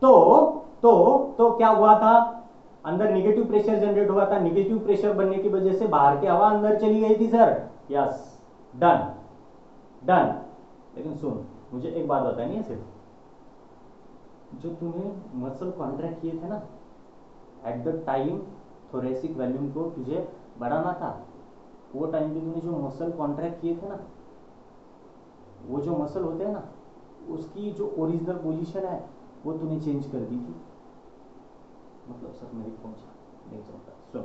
तो क्या हुआ था, अंदर निगेटिव प्रेशर जनरेट हुआ था, निगेटिव प्रेशर बनने की वजह से बाहर की हवा अंदर चली गई थी सर। Yes, done done. लेकिन सुन, मुझे एक बात बतानी है, सिर्फ जो तूने मसल कॉन्ट्रैक्ट किए थे ना at the time thoracic volume को तुझे बढ़ाना था, वो टाइम पे तूने जो मसल कॉन्ट्रैक्ट किए थे ना, वो जो मसल होते हैं ना, उसकी जो ओरिजिनल पोजीशन है वो तूने चेंज कर दी थी। मतलब सर मेरी पहुंचा नहीं समझता। सुन,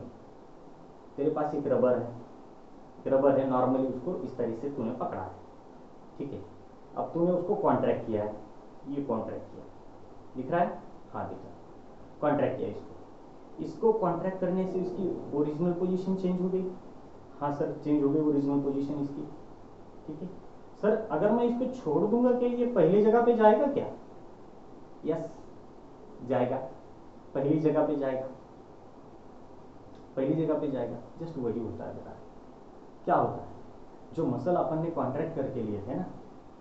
तेरे पास एक रबर है, नॉर्मली उसको इस तरह से तूने पकड़ा है, ठीक है। अब तूने उसको कॉन्ट्रैक्ट किया है, ये कॉन्ट्रैक्ट किया, दिख रहा है? हाँ दिख रहा है। कॉन्ट्रैक्ट किया इसको कॉन्ट्रैक्ट करने से इसकी ओरिजिनल पोजीशन चेंज हो गई। हाँ सर, चेंज हो गई ओरिजिनल पोजीशन इसकी, ठीक है सर। अगर मैं इसको छोड़ दूंगा क्या ये पहली जगह पे जाएगा क्या? यस जाएगा, पहली जगह पे जाएगा, पहली जगह पे जाएगा। जस्ट वही होता है बेटा। क्या होता है, जो मसल अपन ने कॉन्ट्रैक्ट करके लिए थे ना,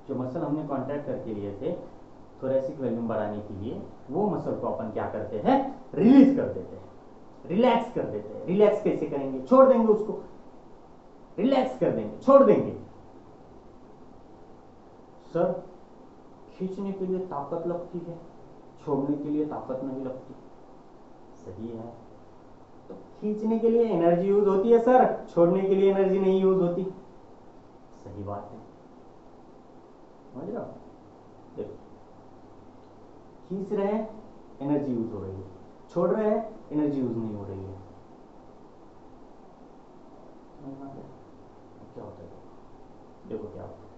जो मसल हमने कॉन्ट्रैक्ट करके लिए थे थोरेसिक वॉल्यूम बढ़ाने के लिए, वो मसल को अपन क्या करते हैं, रिलीज कर देते हैं, रिलैक्स कर देते हैं। रिलैक्स कैसे करेंगे? छोड़ देंगे उसको, रिलैक्स कर देंगे, छोड़ देंगे। सर खींचने के लिए ताकत लगती है, छोड़ने के लिए ताकत नहीं लगती। सही है, तो खींचने के लिए एनर्जी यूज होती है सर, छोड़ने के लिए एनर्जी नहीं यूज होती। सही बात है, समझ रहे हो? देखो, खींच रहे हैं एनर्जी यूज हो रही है, छोड़ रहे हैं एनर्जी यूज नहीं हो रही है। क्या होता है? देखो क्या होता है,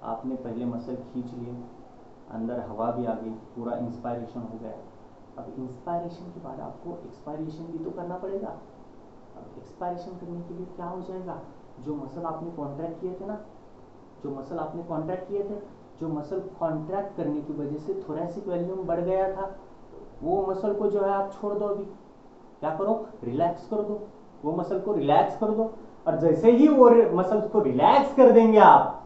आपने पहले मसल खींच लिए, अंदर हवा भी आ गई, पूरा इंस्पायरेशन हो गया। अब इंस्पायरेशन के बाद आपको एक्सपायरेशन भी तो करना पड़ेगा। अब एक्सपायरेशन करने के लिए क्या हो जाएगा, जो मसल आपने कॉन्ट्रैक्ट किए थे ना, जो मसल आपने कॉन्ट्रैक्ट किए थे, जो मसल कॉन्ट्रैक्ट करने की वजह से थोरेसिक वॉल्यूम बढ़ गया था, वो मसल को जो है आप छोड़ दो। अभी क्या करो, रिलैक्स कर दो, वो मसल को रिलैक्स कर दो। और जैसे ही वो मसल्स को रिलैक्स कर देंगे आप,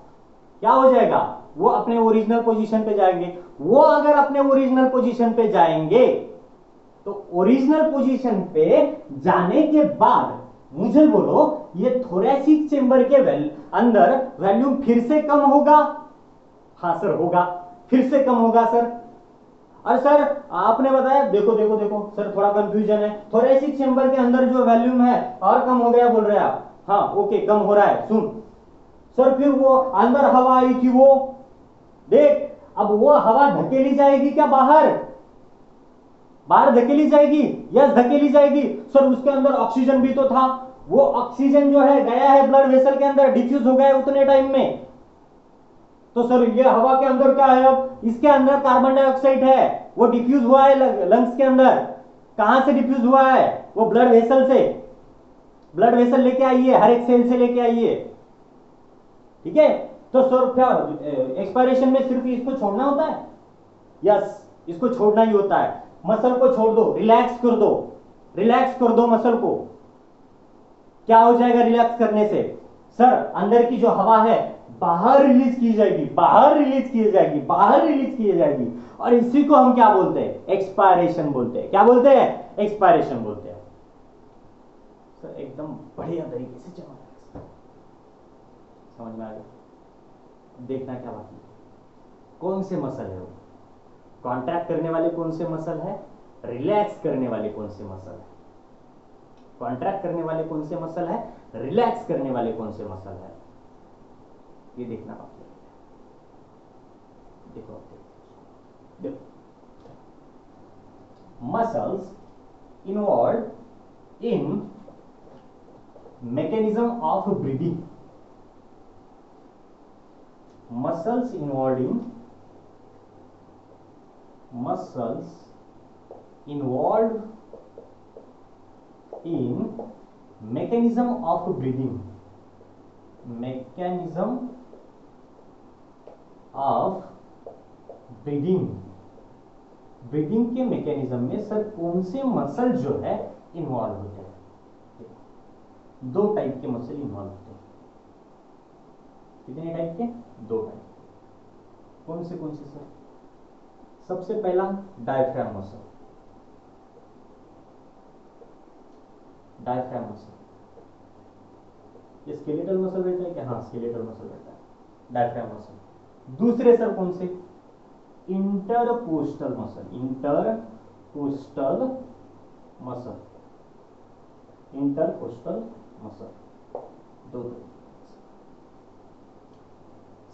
क्या हो जाएगा, वो अपने ओरिजिनल पोजीशन पे जाएंगे। वो अगर अपने ओरिजिनल पोजीशन पे जाएंगे तो ओरिजिनल पोजीशन पे जाने के बाद मुझे बोलो, ये थोरेसिक चेंबर के अंदर वॉल्यूम फिर से कम होगा? हाँ सर होगा, फिर से कम होगा सर। अरे सर आपने बताया, देखो देखो देखो सर, थोड़ा कंफ्यूजन है। थोरेसिक चेंबर के अंदर जो वॉल्यूम है और कम हो गया बोल रहे हैं आप? हाँ ओके, कम हो रहा है। सुन सर, फिर वो अंदर हवा आई थी, वो देख, अब वो हवा धकेली जाएगी क्या बाहर? बाहर धकेली जाएगी? यस धकेली जाएगी सर। उसके अंदर ऑक्सीजन भी तो था, वो ऑक्सीजन जो है गया है ब्लड वेसल के अंदर, डिफ्यूज हो गया है उतने टाइम में। तो सर ये हवा के अंदर क्या है, अब इसके अंदर कार्बन डाइऑक्साइड है, वो डिफ्यूज हुआ है लंग्स के अंदर। कहां से डिफ्यूज हुआ है? वो ब्लड वेसल से। ब्लड वेसल लेके आइए, हर एक सेल से लेके आइए, ठीक है। तो सर क्या एक्सपायरेशन में सिर्फ इसको छोड़ना होता है? यस, इसको छोड़ना ही होता है। मसल को छोड़ दो, रिलैक्स कर दो, रिलैक्स कर दो मसल को। क्या हो जाएगा रिलैक्स करने से? सर अंदर की जो हवा है बाहर रिलीज की जाएगी, बाहर रिलीज की जाएगी, बाहर रिलीज की जाएगी। और इसी को हम क्या बोलते हैं? एक्सपायरेशन बोलते हैं। क्या बोलते हैं? एक्सपायरेशन बोलते हैं। सर एकदम बढ़िया तरीके से समझ में आ गया? देखना क्या बाकी है, कौन से मसल है वो, कॉन्ट्रैक्ट करने वाले कौन से मसल है, रिलैक्स करने वाले कौन से मसल है। कॉन्ट्रैक्ट करने वाले कौन से मसल है, रिलैक्स करने वाले कौन से मसल है, ये देखना बाकी है। देखो देखो, muscles involve in mechanism of breathing. Muscles involved in mechanism of breathing. Mechanism of breathing. Breathing के मैकेनिज्म में सर कौन से मसल जो है इन्वॉल्व होते हैं? दो टाइप के मसल इन्वॉल्व होते हैं। कितने टाइप के? दो टाइप। कौन से सर? सबसे पहला डायफ्राम मसल। डायफ्राम मसल ये स्केलेटल मसल रहता है क्या? हाँ, स्केलेटल मसल रहता है डायफ्राम मसल। दूसरे सर कौन से? Intercostal muscle. Intercostal muscle. Intercostal muscle दो तरीके।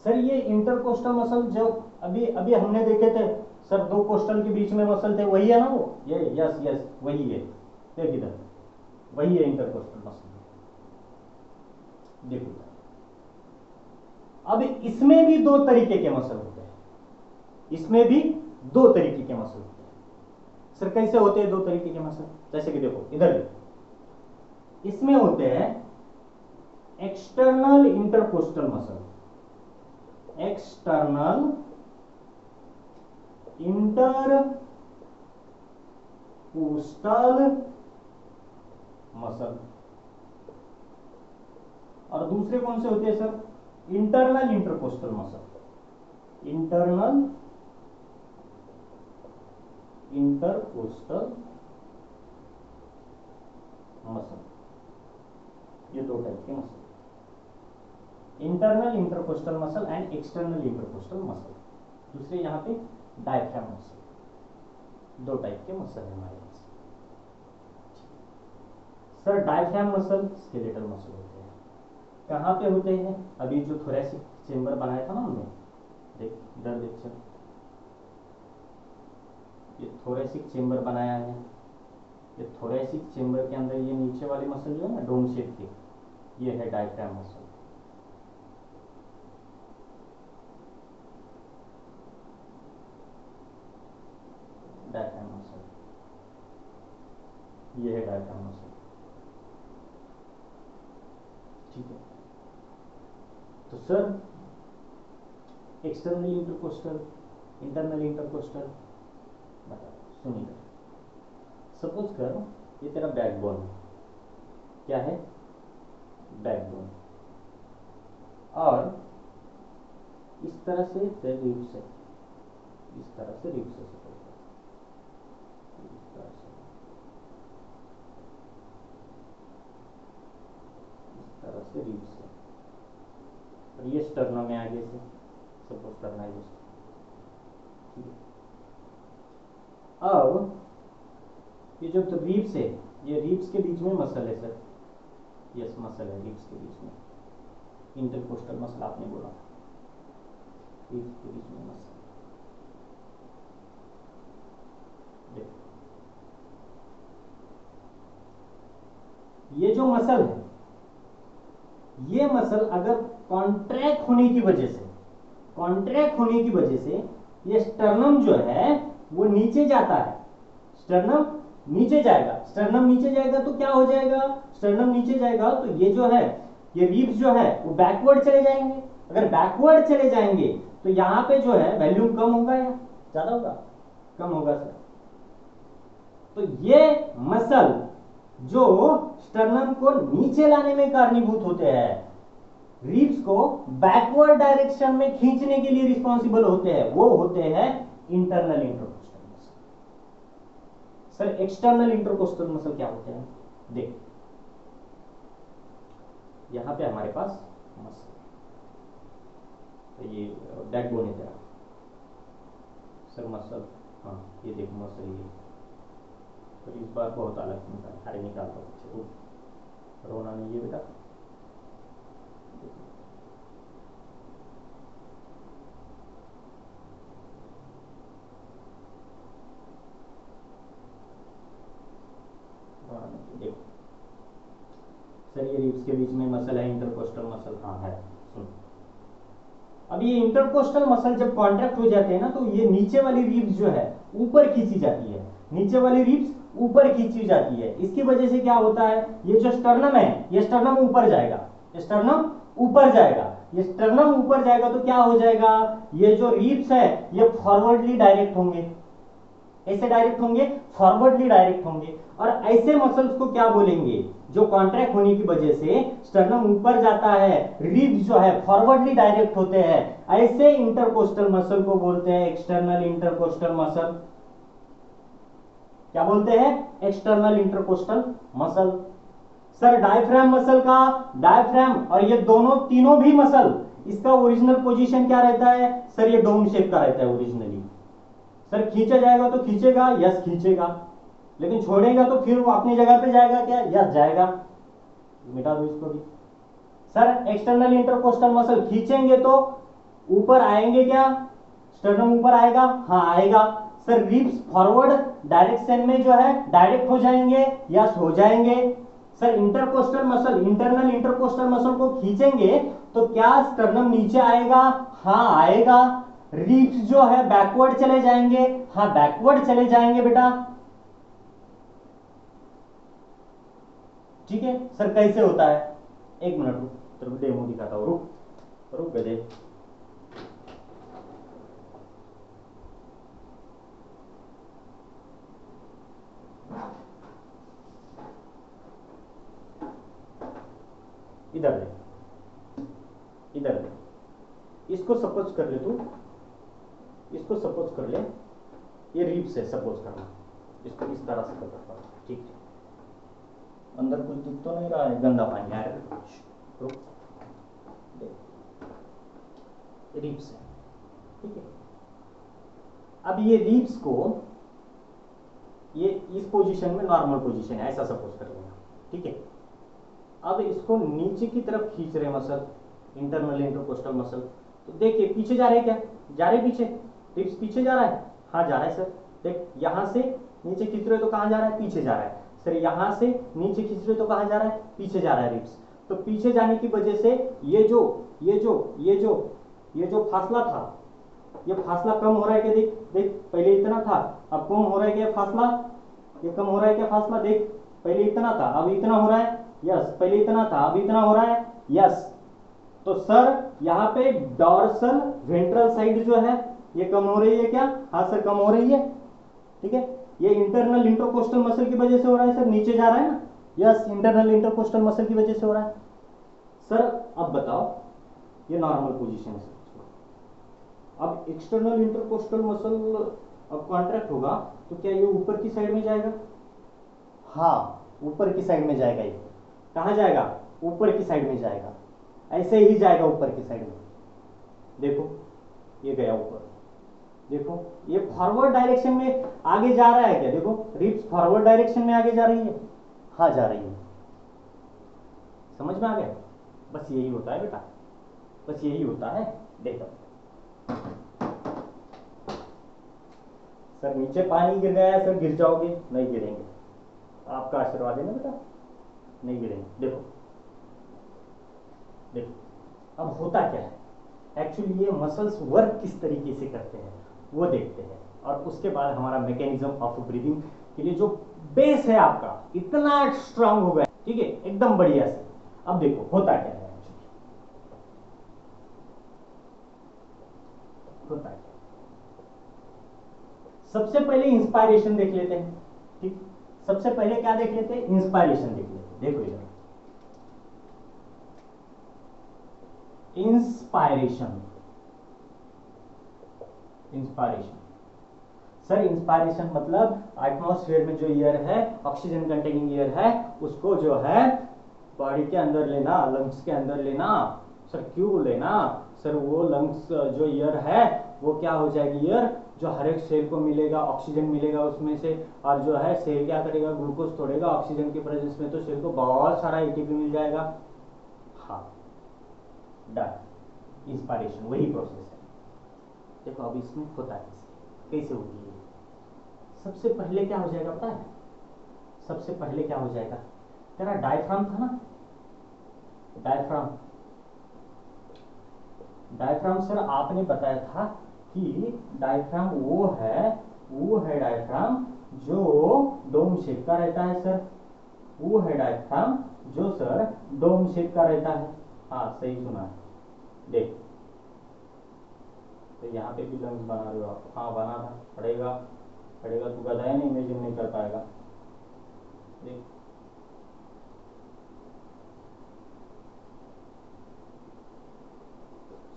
सर ये इंटरकोस्टल मसल जो अभी अभी हमने देखे थे सर, दो कोस्टल के बीच में मसल थे, वही है ना वो? ये यस वही है। देख इधर, वही है इंटरकोस्टल मसल। देखो अब इसमें भी दो तरीके के मसल होते हैं। इसमें भी दो तरीके के मसल होते हैं। सर कैसे होते हैं दो तरीके के मसल? जैसे कि देखो इधर, इसमें होते हैं external intercostal muscle. External intercostal muscle. और दूसरे कौन से होते हैं sir? Internal intercostal muscle. Internal intercostal muscle, ये दो टाइप के muscle, internal intercostal muscle and external intercostal muscle. दूसरे यहां पे डायफ्राम मसल। दो टाइप के मसल है हमारे पास। Sir diaphragm muscle skeletal muscle होते हैं। कहां पे होते हैं? अभी जो थोरेसिक चेंबर बनाया था ना हमने, देख इधर देख चल, ये थोरेसिक चेंबर बनाया है। ये थोरेसिक चेंबर के अंदर ये नीचे वाले मसल जो है ना डोम शेप के, ये है डायफ्राम मसल। डायफ्राम मसल, ये है डायफ्राम मसल। ठीक है, तो sir external intercostal, internal intercostal बता। सुनिए, सपोज कर ये तेरा बैकबोन है। क्या है? बैकबोन। और इस तरह से रिब्स है, इस तरह से रिब्स है, सपोज कर इस तरह से, इस तरह से रिब्स है। और ये स्टर्नम में आगे से सपोज करना है इसको। ठीक है, अब ये जो तो रिब्स है, ये रिब्स के बीच में मसल है सर। यस, मसल है रिब्स के बीच में। इंटरकोस्टल मसल आपने बोला था, रिब्स के बीच में मसल। देखो ये जो मसल है, ये मसल अगर कॉन्ट्रैक्ट होने की वजह से, कॉन्ट्रैक्ट होने की वजह से ये स्टर्नम जो है वो नीचे जाता है। स्टर्नम नीचे जाएगा। स्टर्नम नीचे जाएगा तो क्या हो जाएगा? स्टर्नम नीचे जाएगा तो ये जो है, ये रिब्स जो है वो बैकवर्ड चले जाएंगे। अगर बैकवर्ड चले जाएंगे तो यहां पे जो है वॉल्यूम कम होगा या ज्यादा होगा? कम होगा सर। तो ये मसल जो स्टर्नम को नीचे लाने में कारणीभूत होते हैं, रिब्स को बैकवर्ड डायरेक्शन में खींचने के लिए रिस्पॉन्सिबल होते हैं, वो होते हैं internal intercostal muscle. Sir external intercostal muscle क्या होते हैं? देख यहां पे हमारे पास मसल, तो ये बैकबोन है तेरा सर, मसल। हाँ ये देख मसल, ये तो इस बार बहुत अलग निकाल, अरे निकाल दो पीछे, रोना नहीं है बेटा। देखो सर, ये रिब्स के बीच में मसल है, इंटरकोस्टल मसल। हाँ है, सुन। अब ये इंटरकोस्टल मसल जब कॉन्ट्रैक्ट हो जाते हैं ना, तो ये नीचे वाली रिब्स जो है ऊपर खींची जाती है। नीचे वाली रिब्स ऊपर खींची जाती है। इसकी वजह से क्या होता है? ये जो स्टर्नम है, ये स्टर्नम ऊपर जाएगा। स्टर्नम ऊपर जाएगा। ये स्टर्नम ऊपर जाएगा तो क्या हो जाएगा? ये जो रिब्स है ये फॉरवर्डली डायरेक्ट होंगे। ऐसे डायरेक्ट होंगे, फॉरवर्डली डायरेक्ट होंगे। और ऐसे मसल्स को क्या बोलेंगे? जो कॉन्ट्रैक्ट होने की वजह से स्टर्नम ऊपर जाता है, रिब्स जो है फॉरवर्डली डायरेक्ट होते हैं, ऐसे इंटरकोस्टल मसल को बोलते हैं एक्सटर्नल इंटरकोस्टल मसल। क्या बोलते हैं? External intercostal muscle. Sir diaphragm muscle का, डायफ्राम और ये दोनों तीनों भी मसल, इसका ओरिजिनल पोजीशन क्या रहता है? सर ये डोम शेप का रहता है ओरिजिनली। सर खींचा जाएगा तो खींचेगा, यस खींचेगा, लेकिन छोड़ेगा तो फिर वो अपनी जगह पे जाएगा क्या? यस जाएगा। मिटा दो इसको भी। सर एक्सटर्नल इंटरकोस्टल मसल खींचेंगे तो ऊपर आएंगे क्या? स्टर्नम ऊपर आएगा? हाँ आएगा। सर रिब्स फॉरवर्ड डायरेक्शन में जो है डायरेक्ट हो जाएंगे? यस हो जाएंगे। Sir intercostal muscle, internal intercostal muscle को खींचेंगे तो क्या स्टर्नम नीचे आएगा? हाँ आएगा। रिब्स जो है बैकवर्ड चले जाएंगे? हाँ बैकवर्ड चले जाएंगे बेटा। ठीक है सर कैसे होता है? एक मिनट रुक, तेरे को डेमो दिखाता हूँ, रुक रुक गधे। इधर दे, इधर दे। इसको सपोज कर ले तू, इसको सपोज कर ले, ये रिब्स है सपोज करना, इसको इस तरह से पकड़ता हूँ, ठीक है। अंदर कुछ दिख तो नहीं रहा है, गंदा पानी आ रहा है, रुक रिब्स है, ठीक है। अब ये रिब्स को ये इस पोजीशन में नॉर्मल पोजीशन है, ऐसा सपोज कर लेना, ठीक है। अब इसको नीचे की तरफ खींच रहे मसल, इंटरनल इंटरकोस्टल मसल, तो देखिए पीछे जा रहे हैं क्या? जा रहे पीछे, रिब्स पीछे जा रहा है? हाँ जा रहा है सर। देख यहां से नीचे खींच रहे तो कहां जा रहा है? पीछे जा रहा है। सर यहां से नीचे खींच रहे तो कहां जा रहा है? पीछे जा रहा है रिब्स। तो पीछे जाने की वजह से ये जो फासला था, ये फासला कम हो रहा है क्या? देख देख, पहले इतना था, अब कम हो रहा है क्या फासला? ये कम हो रहा है क्या फासला? देख पहले इतना था, अब इतना हो रहा है, यस। पहले इतना था, अब इतना हो रहा है, यस। तो सर यहाँ पे डॉर्सल वेंट्रल साइड जो है ये कम हो रही है क्या? हाँ सर कम हो रही है, ठीक है। ये इंटरनल इंटरकोस्टल मसल की वजह से हो रहा है सर, नीचे जा रहा है ना, यस इंटरनल इंटरकोस्टल मसल की वजह से हो रहा है। सर अब बताओ, ये नॉर्मल पोजीशन है। अब एक्सटर्नल इंटरकोस्टल मसल अब कॉन्ट्रैक्ट होगा तो क्या ये ऊपर की साइड में जाएगा? हाँ ऊपर की साइड में जाएगा। ये कहां जाएगा? ऊपर की साइड में जाएगा, ऐसे ही जाएगा ऊपर की साइड में। देखो ये गया ऊपर, देखो ये फॉरवर्ड डायरेक्शन में आगे जा रहा है क्या? देखो रिब्स फॉरवर्ड डायरेक्शन में आगे जा रही है, हाँ जा रही है। समझ में आ गया? बस यही होता है बेटा, बस यही होता है। देखो सर नीचे पानी गिर गया है, सर गिर जाओगे? नहीं गिरेंगे, आपका आशीर्वाद है ना बेटा, नहीं गिरेंगे। देखो देखो अब होता क्या है, एक्चुअली ये मसल्स वर्क किस तरीके से करते हैं वो देखते हैं, और उसके बाद हमारा मैकेनिज्म ऑफ ब्रीदिंग के लिए जो बेस है आपका इतना स्ट्रांग हो गया, ठीक है, एकदम बढ़िया से। अब देखो होता क्या है, होता है सबसे पहले इंस्पायरेशन देख लेते हैं, ठीक। सबसे पहले क्या देख लेते हैं? इंस्पायरेशन देख लेते हैं। देखो इधर इंस्पायरेशन, इंस्पायरेशन सर इंस्पायरेशन मतलब एटमॉस्फेयर में जो एयर है, ऑक्सीजन कंटेनिंग एयर है, उसको जो है बॉडी के अंदर लेना, लंग्स के अंदर लेना। सर क्यों लेना? सर वो लंग्स जो एयर है वो क्या हो जाएगी? एयर जो हर एक सेल को मिलेगा, ऑक्सीजन मिलेगा उसमें से, और जो है सेल क्या करेगा? ग्लूकोज तोड़ेगा, ऑक्सीजन के प्रेजेंस में तो सेल को बहुत सारा एटीपी मिल जाएगा। हाँ डन, इंस्पायरेशन वही प्रोसेस है। देखो अब इसमें होता है कैसे होती है? सबसे पहले क्या हो जाएगा पता है? सबसे पहले क्या हो जाएगा? तेरा डायफ्राम था ना, डायफ्राम, डायफ्राम सर आपने बताया था कि डायफ्राम वो है डायफ्राम जो डोम शेप का रहता है सर, वो है डायफ्राम जो सर डोम शेप का रहता है। हाँ सही सुना है। देख तो यहाँ पे भी लंग्स बना रहे हो आप? हाँ बना था, पड़ेगा पड़ेगा, तू गधा है ना, इमेजिन नहीं कर पाएगा। देख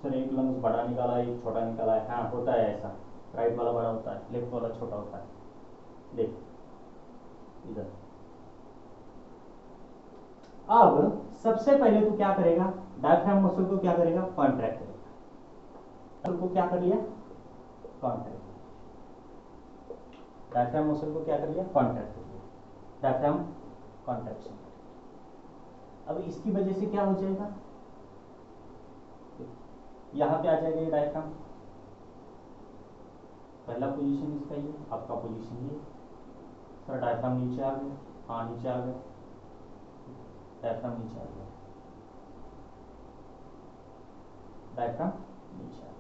सर एक लंग्स बड़ा निकाला एक छोटा निकाला है, हाँ होता है ऐसा, राइट वाला बड़ा होता है लेफ्ट वाला छोटा होता है। देख इधर, अब सबसे पहले तू क्या करेगा, डायफ्राम मसल को क्या करेगा, कॉन्ट्रैक्ट करेगा। मसल को क्या कर लिया, कॉन्ट्रैक्ट, डायफ्राम मसल को क्या कर लिया, कॉन्ट्रैक्ट कर लिया, डायफ्राम कॉन्ट्रैक्शन। अब इसकी वजह से क्या हो जाएगा, यहां पे आ जाएगा ये डायफ्राम, पहला पोजीशन इसका ये, आपका पोजीशन ये, सर डायफ्राम नीचे आ गया, हाँ नीचे आ गया, डायफ्राम नीचे आ गया, डायफ्राम नीचे आ गया।